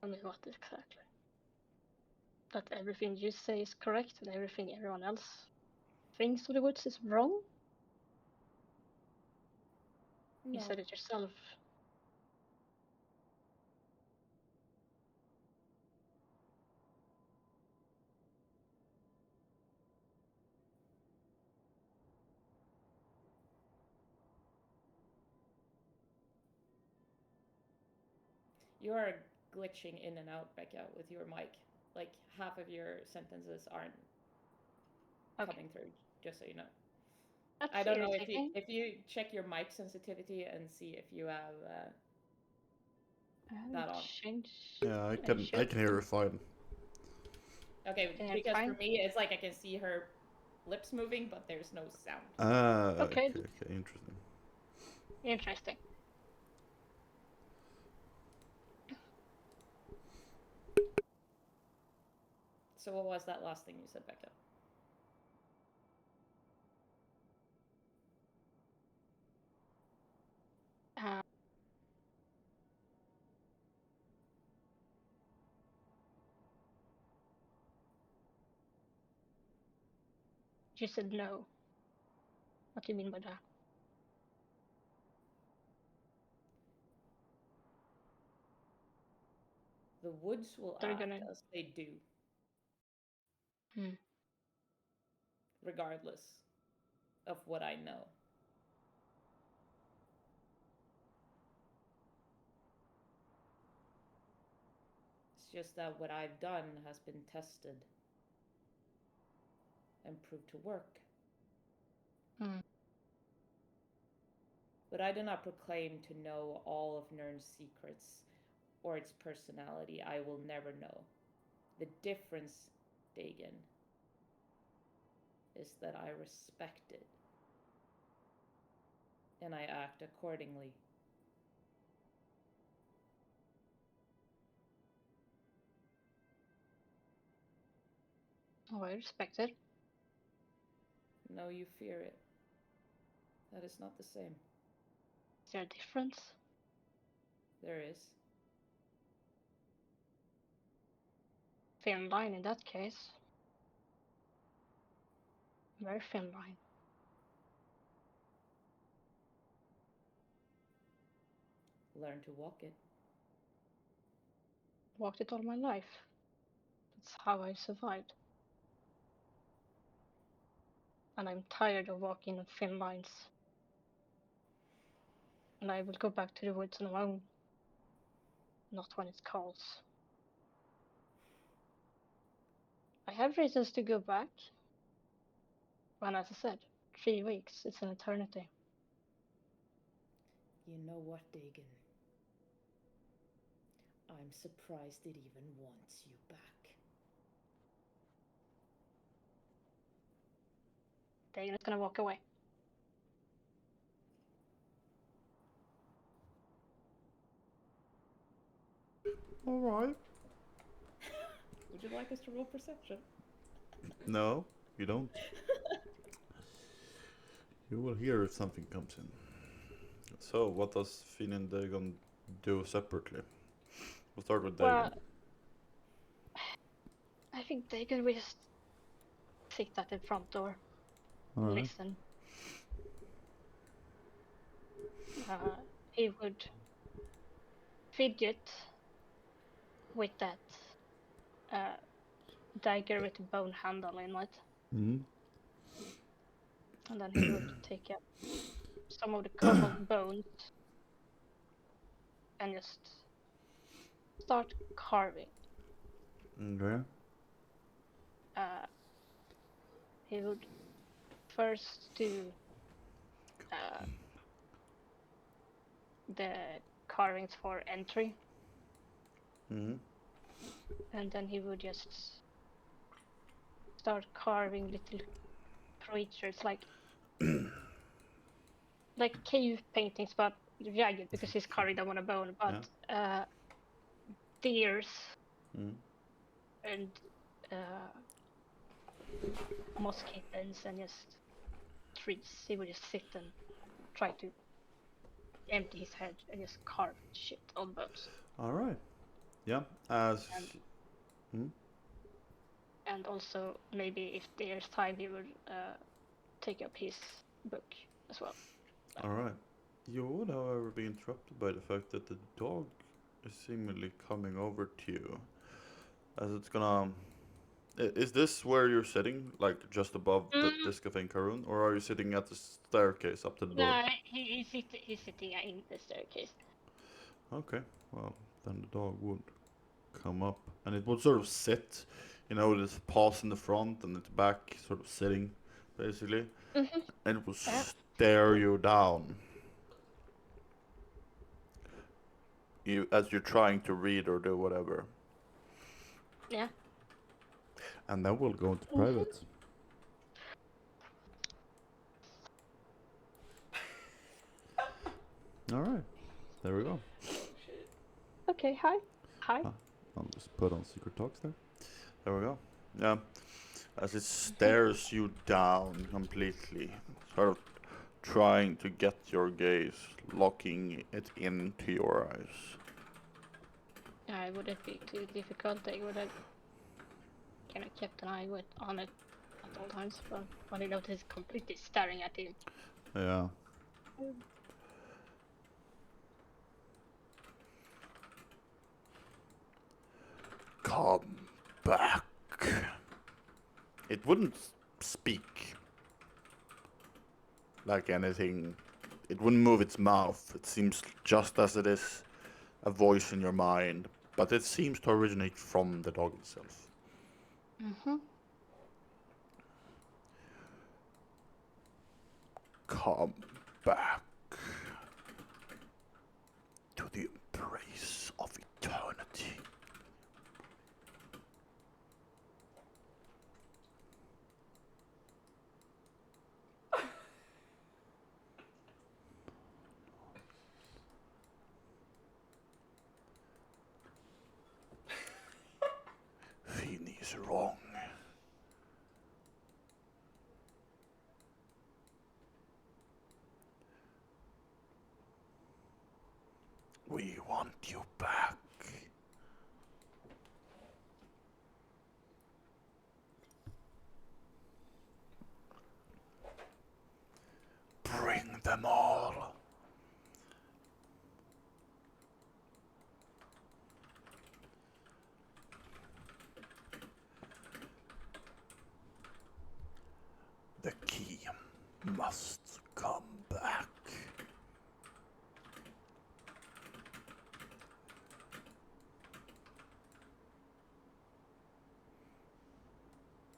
Tell me what exactly. That everything you say is correct and everything everyone else thinks of the woods is wrong? No. You said it yourself. You are glitching in and out, Becca, with your mic. Like half of your sentences aren't coming through, just so you know. That's I don't know irritating. if you check your mic sensitivity and see if you have that on. Changed. Yeah, I can hear her fine. Okay, Can I because for find- me it's like I can see her lips moving, but there's no sound. Okay, Okay. interesting. Interesting. So what was that last thing you said, Becca? You said no. What do you mean by that? The woods will They're act gonna. as they do, Hmm. regardless of what I know. It's just that what I've done has been tested and proved to work. Hmm. But I do not proclaim to know all of Nern's secrets or its personality. I will never know. The difference, Dagon, is that I respect it. And I act accordingly. Oh, I respect it. No, you fear it. That is not the same. Is there a difference? There is. Thin line in that case. Very thin line. Learn to walk it. Walked it all my life. That's how I survived. And I'm tired of walking on thin lines. And I will go back to the woods on my own. Not when it calls. I have reasons to go back. And as I said, 3 weeks, it's an eternity. You know what, Dagon? I'm surprised it even wants you back. Dagon is gonna walk away. Alright. Would you like us to roll perception? No, you don't. You will hear if something comes in. So, what does Finn and Dagon do separately? We'll start with Dagon. Well, I think Dagon will just sit at the front door. Alright. Listen. He would fidget with that dagger with the bone handle in it. Mm-hmm. And then he would take up some of the cobalt bones and just start carving. Okay. He would first do the carvings for entry, Mm-hmm. and then he would just start carving little creatures like cave paintings, but jagged because he's carving them on a bone. But deers and moss kittens and just trees. He would just sit and try to empty his head and just carve shit on bones. Alright. Yeah, as... And also, maybe if there's time, he would take up his book as well. Alright. You would, however, be interrupted by the fact that the dog is seemingly coming over to you. As it's gonna... Is this where you're sitting? Like, just above the Disc of Enkarun? Or are you sitting at the staircase up to the door? No, he's sitting in the staircase. Okay, well, then the dog would come up. And it would sort of sit, with its paws in the front and its back sort of sitting, basically. Mm-hmm. And it would stare you down. As you're trying to read or do whatever. Yeah. And then we'll go into private. Alright, there we go. Okay, hi. I'll just put on secret talks there. There we go. Yeah. As it stares you down completely, sort of trying to get your gaze, locking it into your eyes. It wouldn't be too difficult. I would have kind of kept an eye on it at multiple times, but when he noticed completely staring at him. Yeah. Come back. It wouldn't speak like anything. It wouldn't move its mouth. It seems just as it is a voice in your mind, but it seems to originate from the dog itself. Mm-hmm. Come back to the embrace of eternity. Feeney's wrong. We want you back. Bring them all. The key must come back.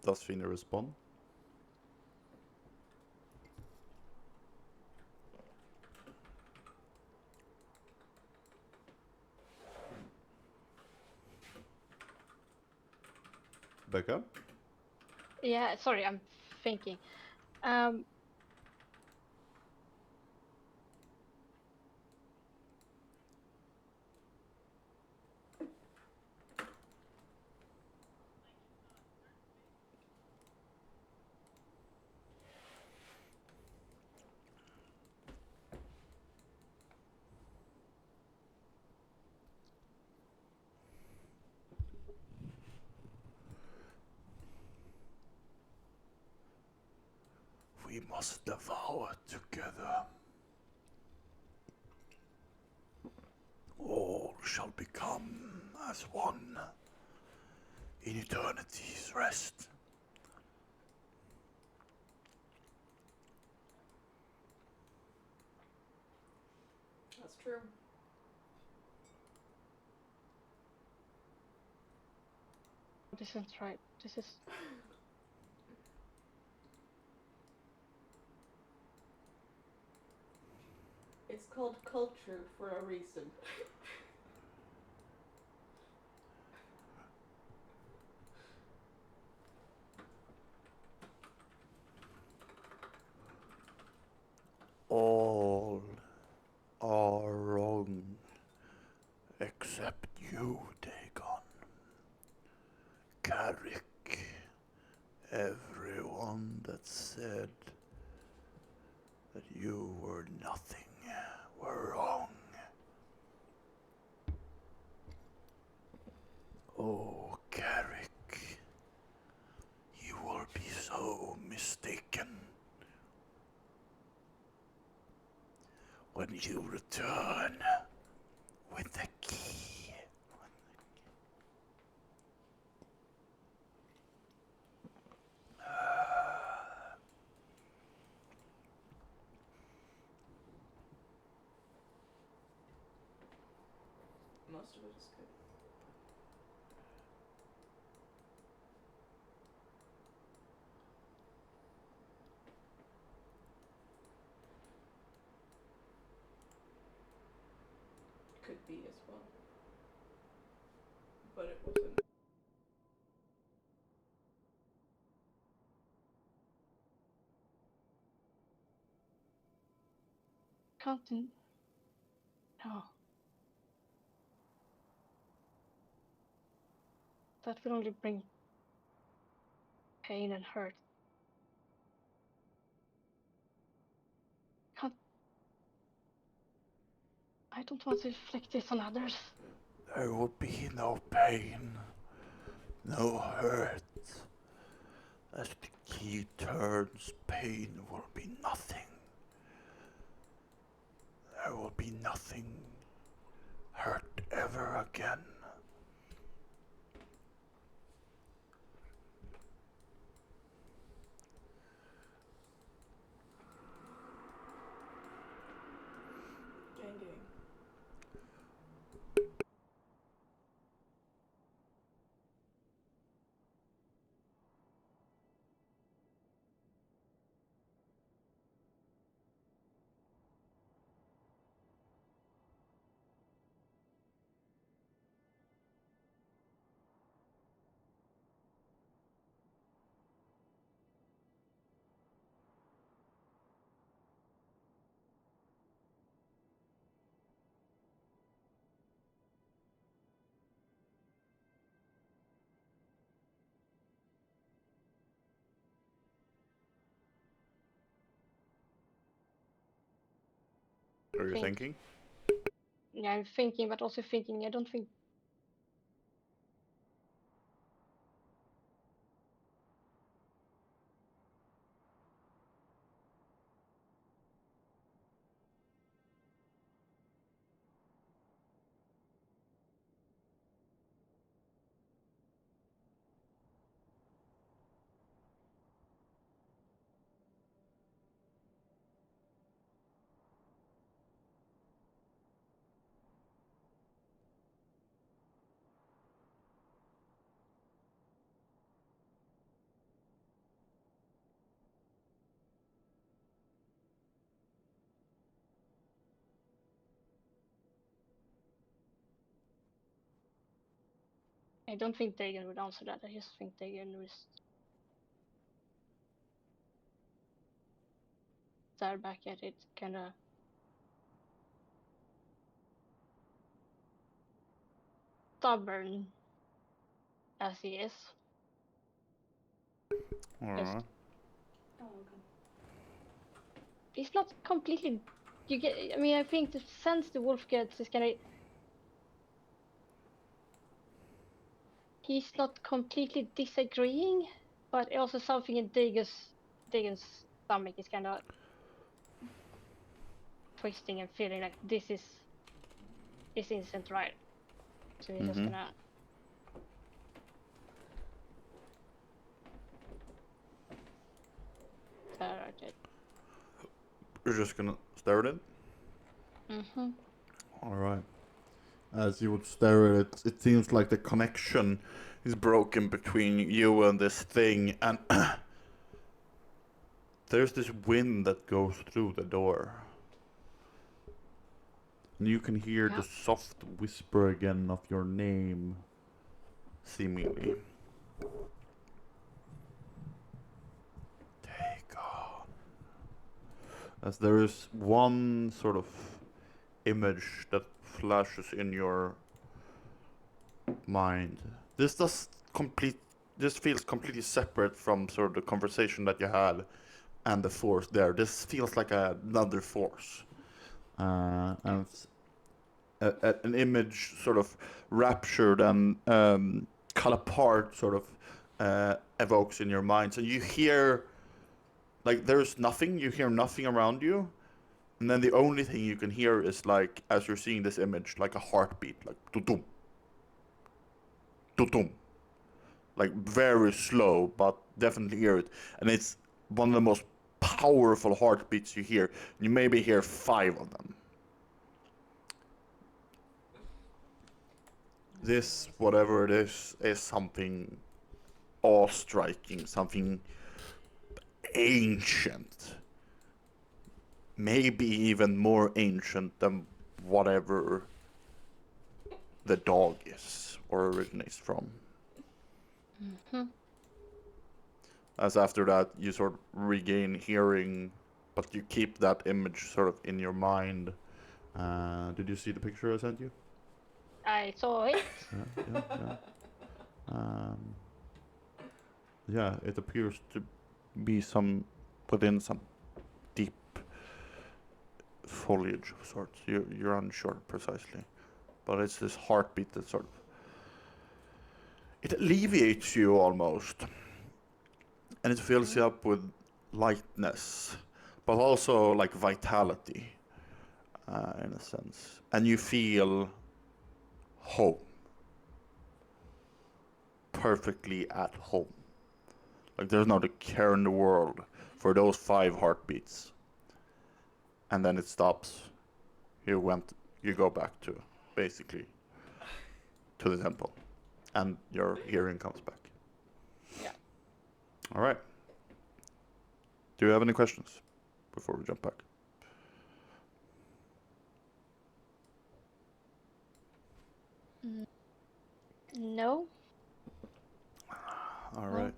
Does Fina respond? Becca? Yeah, sorry, I'm thinking. We must devour together. All shall become as one in eternity's rest. That's true. This isn't right. This is. It's called culture for a reason. All are wrong, except you, Dagon. Carrick, everyone that said that you were nothing were wrong. Oh, Carrick, you will be so mistaken when you return with the key. Most of it is good. Could be as well. But it wasn't. Can't. No. That will only bring pain and hurt. Can't. I don't want to inflict this on others. There will be no pain, no hurt. As the key turns, pain will be nothing. There will be nothing hurt ever again. Gang, gang. Are you Think. thinking? Yeah, I'm thinking, but also thinking. I don't think. I don't think Dagon would answer that. I just think Dagon would stare back at it, kind of stubborn as he is. Alright. Oh, okay. He's not completely. You get. I mean, I think the sense the wolf gets is kind of. He's not completely disagreeing, but also something in Dagon's stomach is kind of twisting and feeling like this isn't right. So he's just Mhm. gonna. Stare at it. You're just gonna stare at it? Mm-hmm. Alright. As you would stare at it, it seems like the connection is broken between you and this thing, and there's this wind that goes through the door. And you can hear Yeah. the soft whisper again of your name, seemingly. Take on. As there is one sort of image that flashes in your mind. This feels completely separate from sort of the conversation that you had and the force there. This feels like another force. And it's an image sort of raptured and cut apart sort of evokes in your mind. So you hear, like, there's nothing, you hear nothing around you. And then the only thing you can hear is, like, as you're seeing this image, like a heartbeat, like tutum, tutum. Like very slow, but definitely hear it. And it's one of the most powerful heartbeats you hear. You maybe hear 5 of them. This, whatever it is something awe-striking, something ancient. Maybe even more ancient than whatever the dog is or originates from. Mm-hmm. As after that, you sort of regain hearing, but you keep that image sort of in your mind. Did you see the picture I sent you? I saw it. Yeah. Yeah, it appears to be within some deep foliage of sorts. You're unsure precisely, but it's this heartbeat that sort of it alleviates you almost. and it fills you up with lightness, but also like vitality, in a sense, and you feel home, perfectly at home. Like there's not a care in the world for those 5 heartbeats, and then it stops. You go back to basically to the temple, and your hearing comes back. Yeah. All right. Do you have any questions before we jump back? No. All No. right.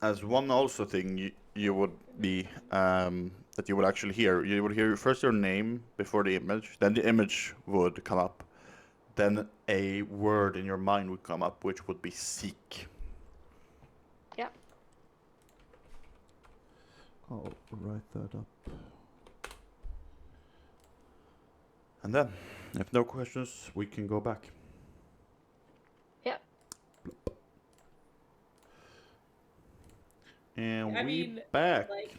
As one also thing you would be that you would actually hear, you would hear first your name before the image, then the image would come up, then a word in your mind would come up, which would be seek. Yeah. I'll write that up. And then, if no questions, we can go back. Yeah. And I we mean, back. like,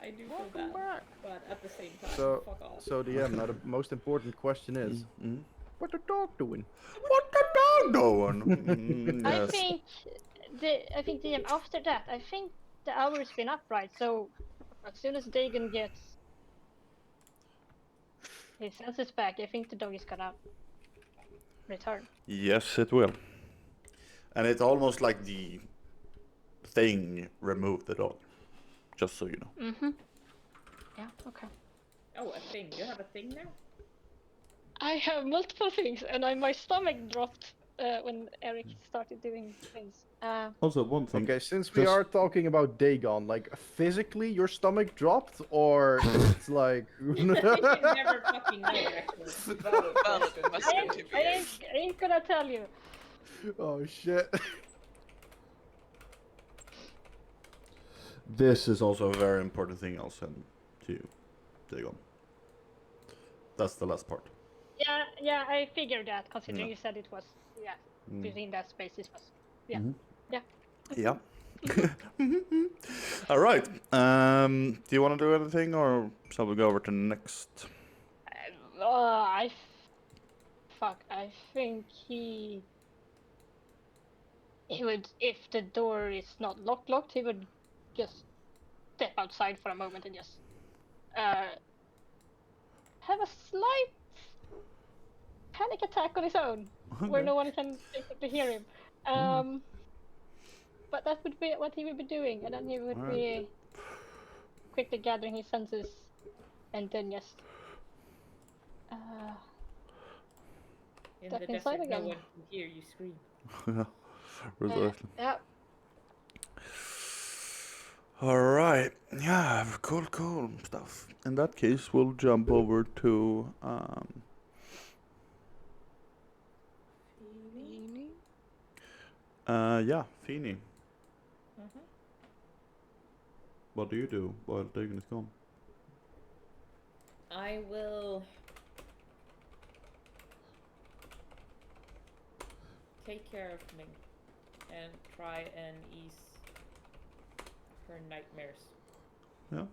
I do feel bad, but at the same time, So, fuck off. so DM. Now the most important question is, Mm. what the dog doing? What the dog doing? Yes. I think DM after that, I think the hour's been up, right? So as soon as Dagon gets his senses back, I think the dog is gonna return. Yes, it will. And it's almost like the thing removed the dog. Just so you know. Mm-hmm. Yeah, okay. Oh, a thing. You have a thing now? I have multiple things, and my stomach dropped when Eric started doing things. Also, one thing. Okay, since we are talking about Dagon, like physically your stomach dropped, or it's like You never fucking know, actually. Valid question to be I ain't gonna tell you. oh shit. This is also a very important thing I'll send to you, Dagon. That's the last part. Yeah, I figured that, considering Yeah. you said it was, within that space, it was, Mhm. yeah. Yeah. All right. Do you want to do anything, or shall we go over to the next? I think he would, if the door is not locked, he would just step outside for a moment and just have a slight panic attack on his own, where no one can basically hear him. But that would be what he would be doing, and then he would be quickly gathering his senses, and then just In step the inside desert, no again. one can hear you scream. Precisely. Yeah. All right. Yeah. Cool stuff. In that case, we'll jump over to Feeny? Feeny. Mm-hmm. What do you do while Dagon is gone? I will take care of Ming and try and ease her nightmares. Yeah.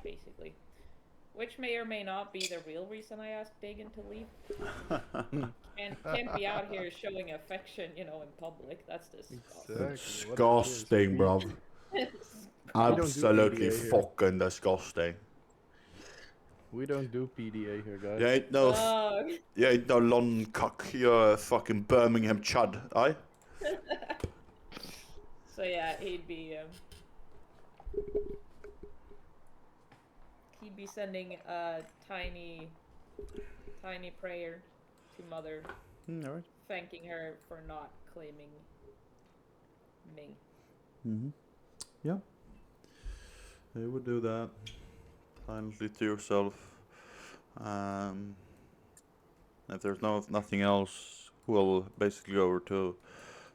Basically. Which may or may not be the real reason I asked Dagon to leave. And can't be out here showing affection, in public. That's disgusting. Disgusting, bruv. Absolutely PDA here. fucking disgusting. We don't do PDA here, guys. You ain't no London cock. You're a fucking Birmingham chud, aye? So yeah, he'd be sending a tiny prayer to Mother, Alright. thanking her for not claiming Ming. Mm-hmm. Yeah. You would do that. Silently to yourself. If there's nothing else, we'll basically go over to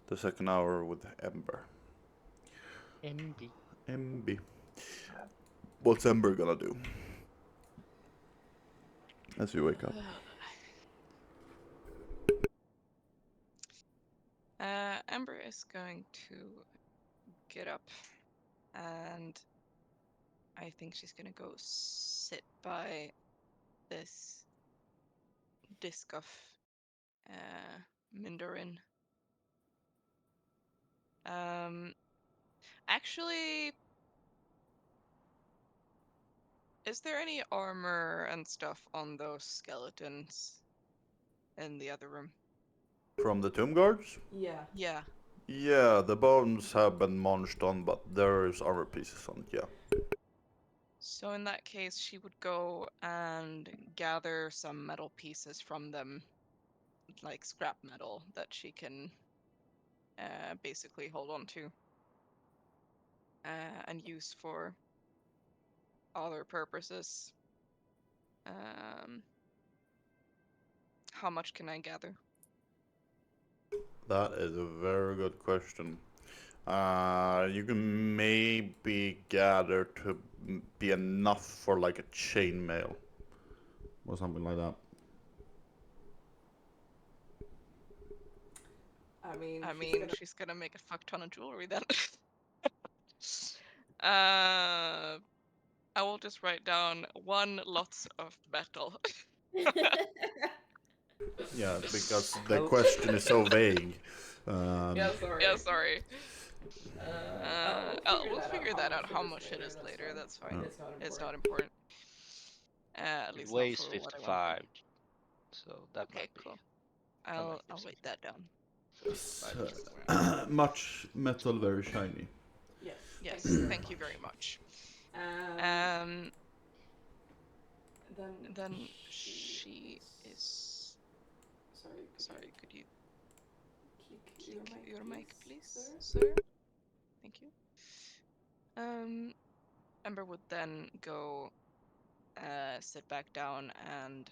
the second hour with Ember. MB. What's Ember gonna do? As you wake up. Ember is going to get up, and I think she's gonna go sit by this disc of Mindorin. Actually, is there any armor and stuff on those skeletons in the other room? From the tomb guards? Yeah. Yeah. Yeah, the bones have been munched on, but there's armor pieces on it, yeah. So in that case, she would go and gather some metal pieces from them, like scrap metal, that she can basically hold on to and use for other purposes. How much can I gather? That is a very good question. You can maybe gather to be enough for like a chainmail or something like that. I I mean, mean, she's gonna make a fuck ton of jewelry then. I will just write down 1 lots of metal. Yeah, because the question is so vague. yeah, sorry. Yeah, sorry. We'll We'll figure that out how much it is later. That's fine. It's not important. At It least not weighs for what I want. 55, so that Okay, might be. cool. that might be I'll write that down. 55 kilograms. Much metal, very shiny. Yes, thank you very much. Then she is. Sorry, could you click your mic, please, sir? Thank you. Ember would then go sit back down, and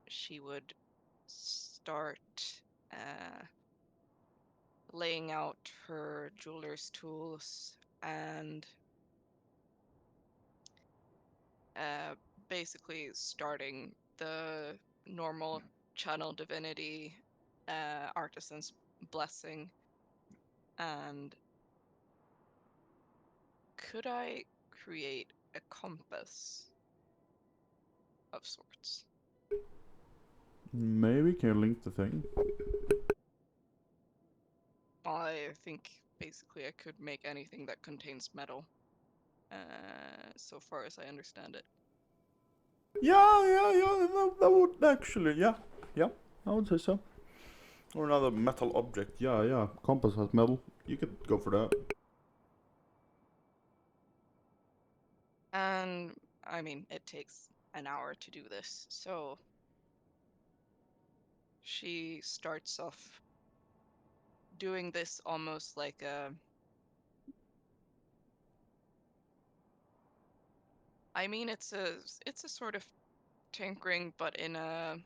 she would start laying out her jeweler's tools and basically starting the normal channel divinity artisan's blessing. And could I create a compass of sorts? Maybe can you link the thing? I think basically I could make anything that contains metal, so far as I understand it. Yeah, that would actually, yeah, I would say so. Or another metal object, yeah, compass has metal, you could go for that. And I mean, it takes an hour to do this, so she starts off doing this almost like a. I mean, it's a sort of tinkering, but in a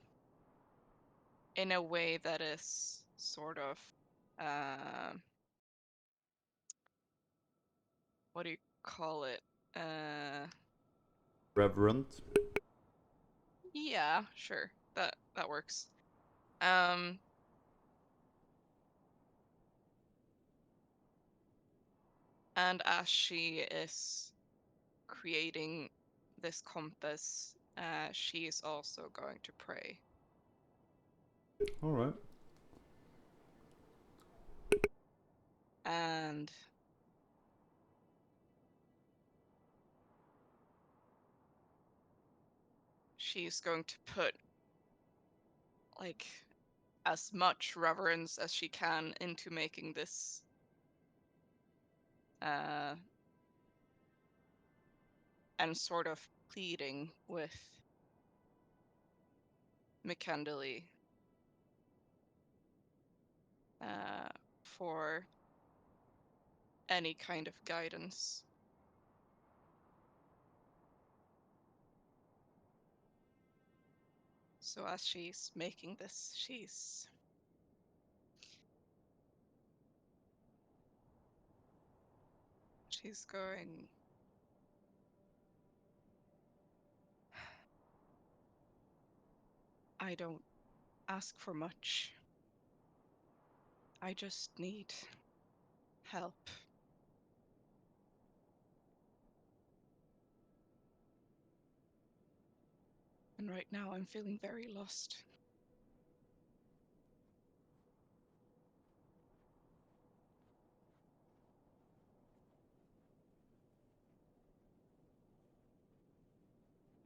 way that is sort of uh, what do you call it? Reverent. Yeah, sure, that works. Um, and as she is creating this compass, she is also going to pray. Alright. And she's going to put like as much reverence as she can into making this and sort of pleading with McKendley for any kind of guidance. So as she's making this, she's going, I don't ask for much. I just need help. And right now I'm feeling very lost.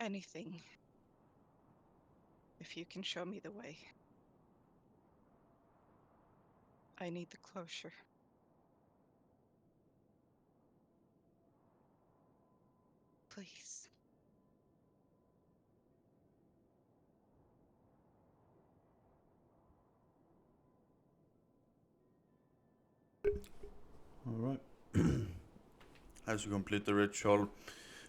Anything. If you can show me the way. I need the closure. Please. All right. As you complete the ritual,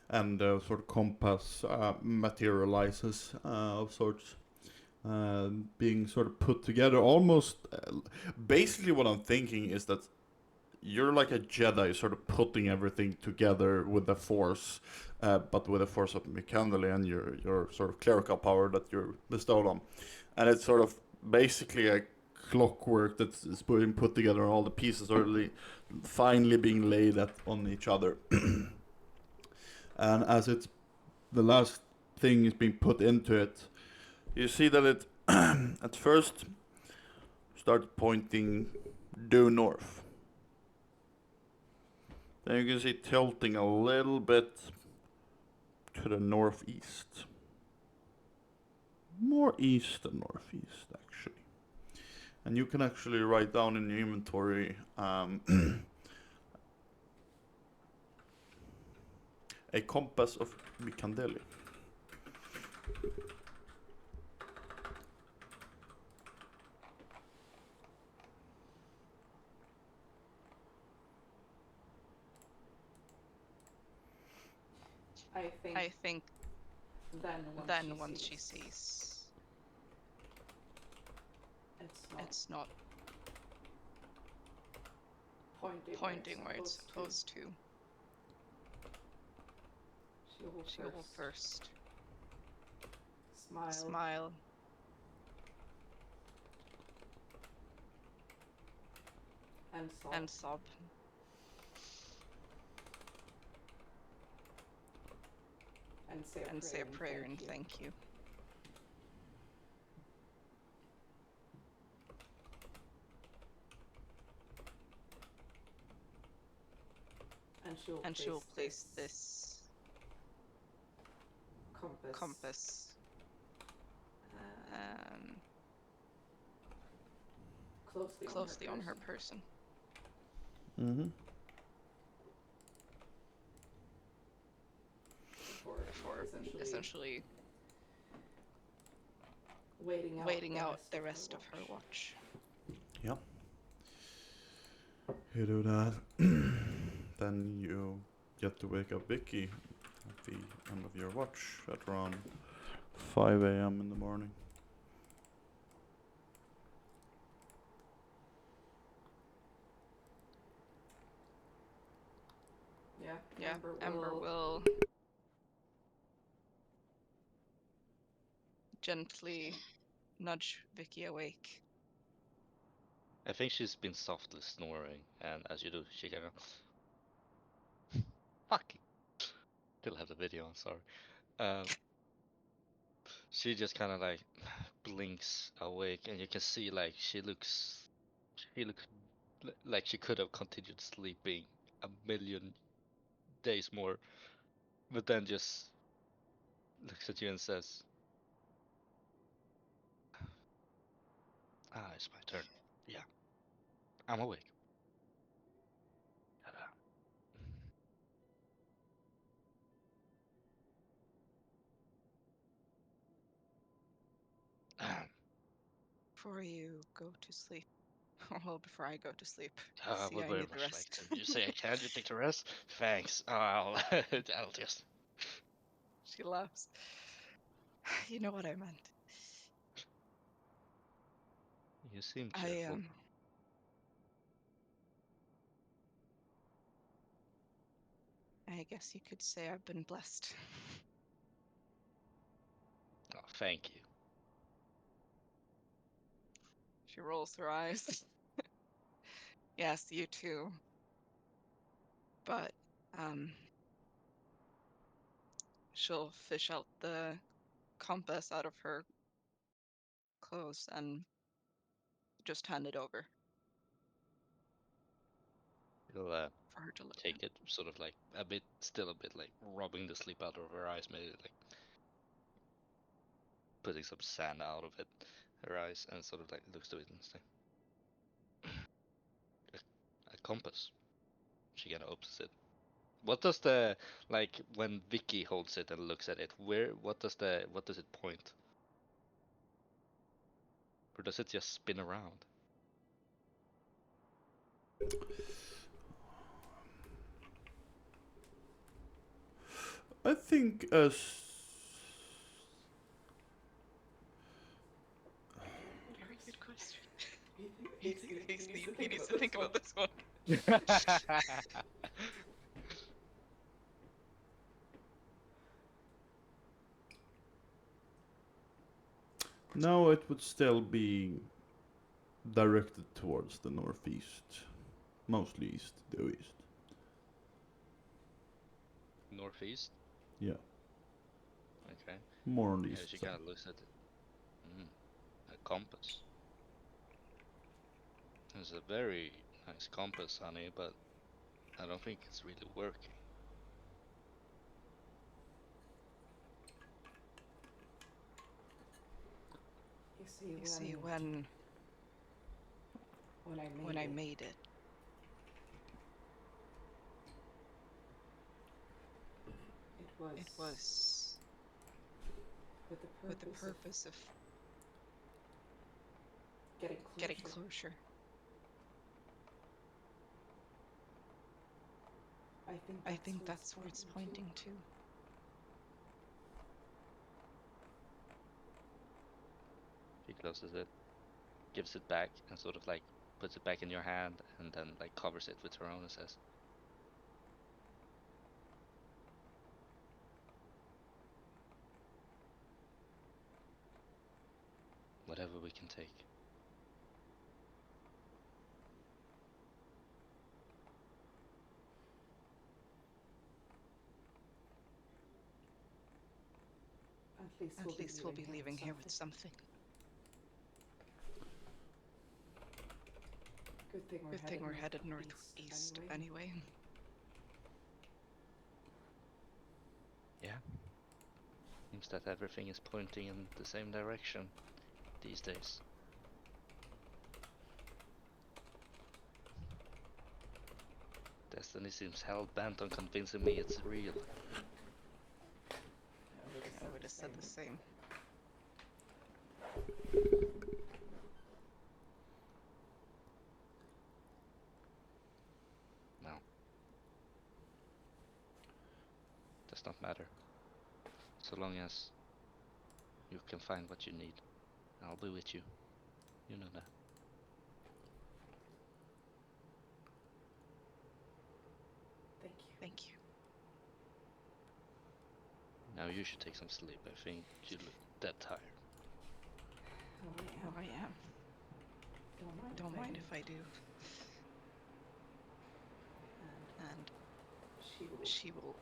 and sort of compass materializes of sorts, being sort of put together. Almost, basically, what I'm thinking is that you're like a Jedi, sort of putting everything together with the Force, but with the Force of Mikandali and your sort of clerical power that you're bestowed on, and it's sort of basically a clockwork that's being put together, and all the pieces are finally being laid on each other. And as it's the last thing is being put into it, you see that it at first starts pointing due north. Then you can see tilting a little bit to the northeast. More east than northeast, actually. And you can actually write down in your inventory a compass of Mikandeli. I think then once she sees, it's not pointing where it's supposed to. She will first smile and sob. And say a prayer and thank you. And she'll place this compass closely on her person. Mm-hmm. Before essentially waiting out the rest of her watch. Yeah. You do that. Then you get to wake up Vicky at the end of your watch at around 5 a.m. in the morning. Yeah, Ember will gently nudge Vicky awake. I think she's been softly snoring, and as you do, she kind of fuck. Still have the video. I'm sorry. She just kind of like blinks awake, and you can see like she looks like she could have continued sleeping a million days more, but then just looks at you and says, "Ah, it's my turn. Yeah, I'm awake." Before you go to sleep. Well, before I go to sleep. I See, would I very need the much like rest. to. You say I can. You take the rest. Thanks. I'll just. She laughs. You know what I meant. You seem cheerful. I guess you could say I've been blessed. Oh, thank you. She rolls her eyes. Yes, you too. But she'll fish out the compass out of her clothes and just hand it over You'll for her to look take at. it, sort of like still a bit like rubbing the sleep out of her eyes, maybe like putting some sand out of her eyes, and sort of like looks to it and say, a compass. She kind of opens it. What does the, like, when Vicky holds it and looks at it, what does it point? Or does it just spin around? I think as Very good question. He needs to think about this one. no, it would still be directed towards the northeast, mostly east, though east. Northeast? Yeah, Okay. more on the Yeah, east she side. kind of looks at it. A compass. It's a very nice compass, honey, but I don't think it's really working. You You see, when I made it, it was with the purpose of getting closure. I think that's where it's pointing to. She closes it, gives it back, and sort of like puts it back in your hand, and then like covers it with her own and says, whatever we can take. At least we'll be leaving here with something. Good thing we're headed northeast anyway. Yeah. Seems that everything is pointing in the same direction these days. Destiny seems hell-bent on convincing me it's real. I would have said the same. No. Does not matter. So long as you can find what you need, I'll be with you. You know that. Thank you. Now you should take some sleep. I think you look dead tired. Oh, I am. Don't mind if I do. And she will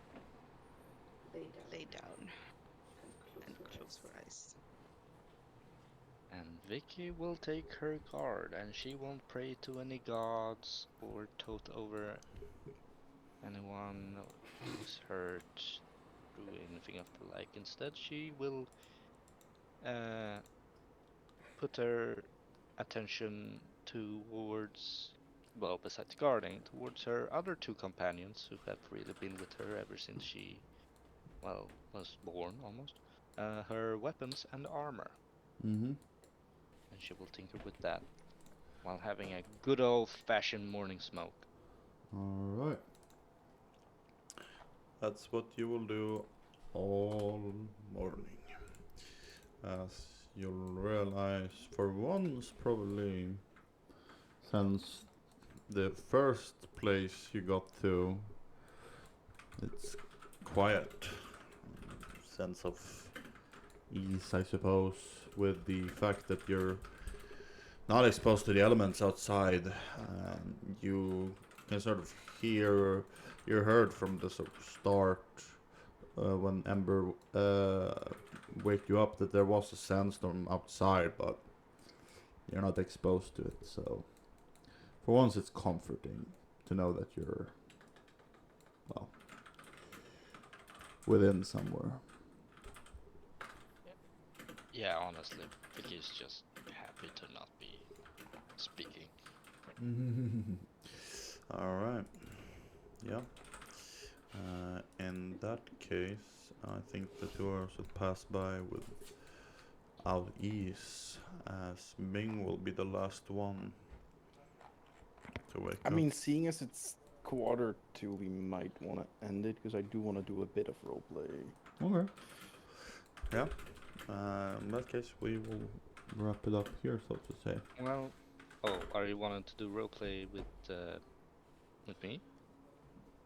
lay down and close her eyes. And Vicky will take her card, and she won't pray to any gods or tote over anyone who's hurt, do anything of the like. Instead, she will put her attention towards, well, besides guarding, towards her other two companions who have really been with her ever since she, well, was born almost. Her weapons and armor. Mm-hmm. And she will tinker with that while having a good old-fashioned morning smoke. All right. That's what you will do all morning. As you'll realize, for once, probably since the first place you got to, it's quiet. Sense of ease, I suppose, with the fact that you're not exposed to the elements outside, you can sort of hear, you heard from the sort of start when Ember wake you up that there was a sandstorm outside, but you're not exposed to it. So for once, it's comforting to know that you're, well, within somewhere. Yeah, honestly, Vicky's just happy to not be speaking. All right. Yeah. In that case, I think the 2 hours have passed by without ease, as Ming will be the last one to wake I up. mean, seeing as it's 1:45, we might want to end it because I do want to do a bit of roleplay. Okay. Yeah. In that case, we will wrap it up here, so to say. Well, oh, are you wanting to do roleplay with me?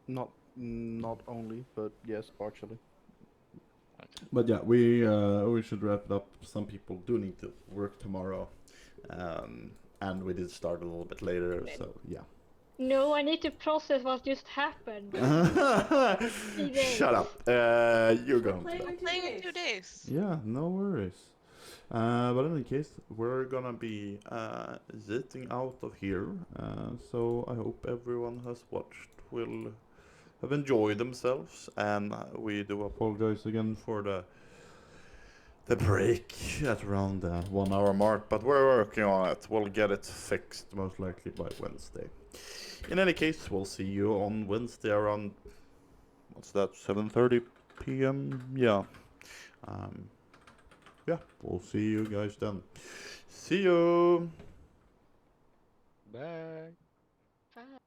Not only, but yes, partially. Okay. But yeah, we should wrap it up. Some people do need to work tomorrow, and we did start a little bit later, so yeah. No, I need to process what just happened. Shut up. You're going to. We're playing in 2 days. Yeah, no worries. But in any case, we're gonna be zitting out of here. So I hope everyone has watched will have enjoyed themselves, and we do apologize again for the break at around the 1 hour mark, but we're working on it. We'll get it fixed most likely by Wednesday. In any case, we'll see you on Wednesday around, what's that, 7:30 p.m. Yeah. Yeah, we'll see you guys then. See you. Bye. Bye.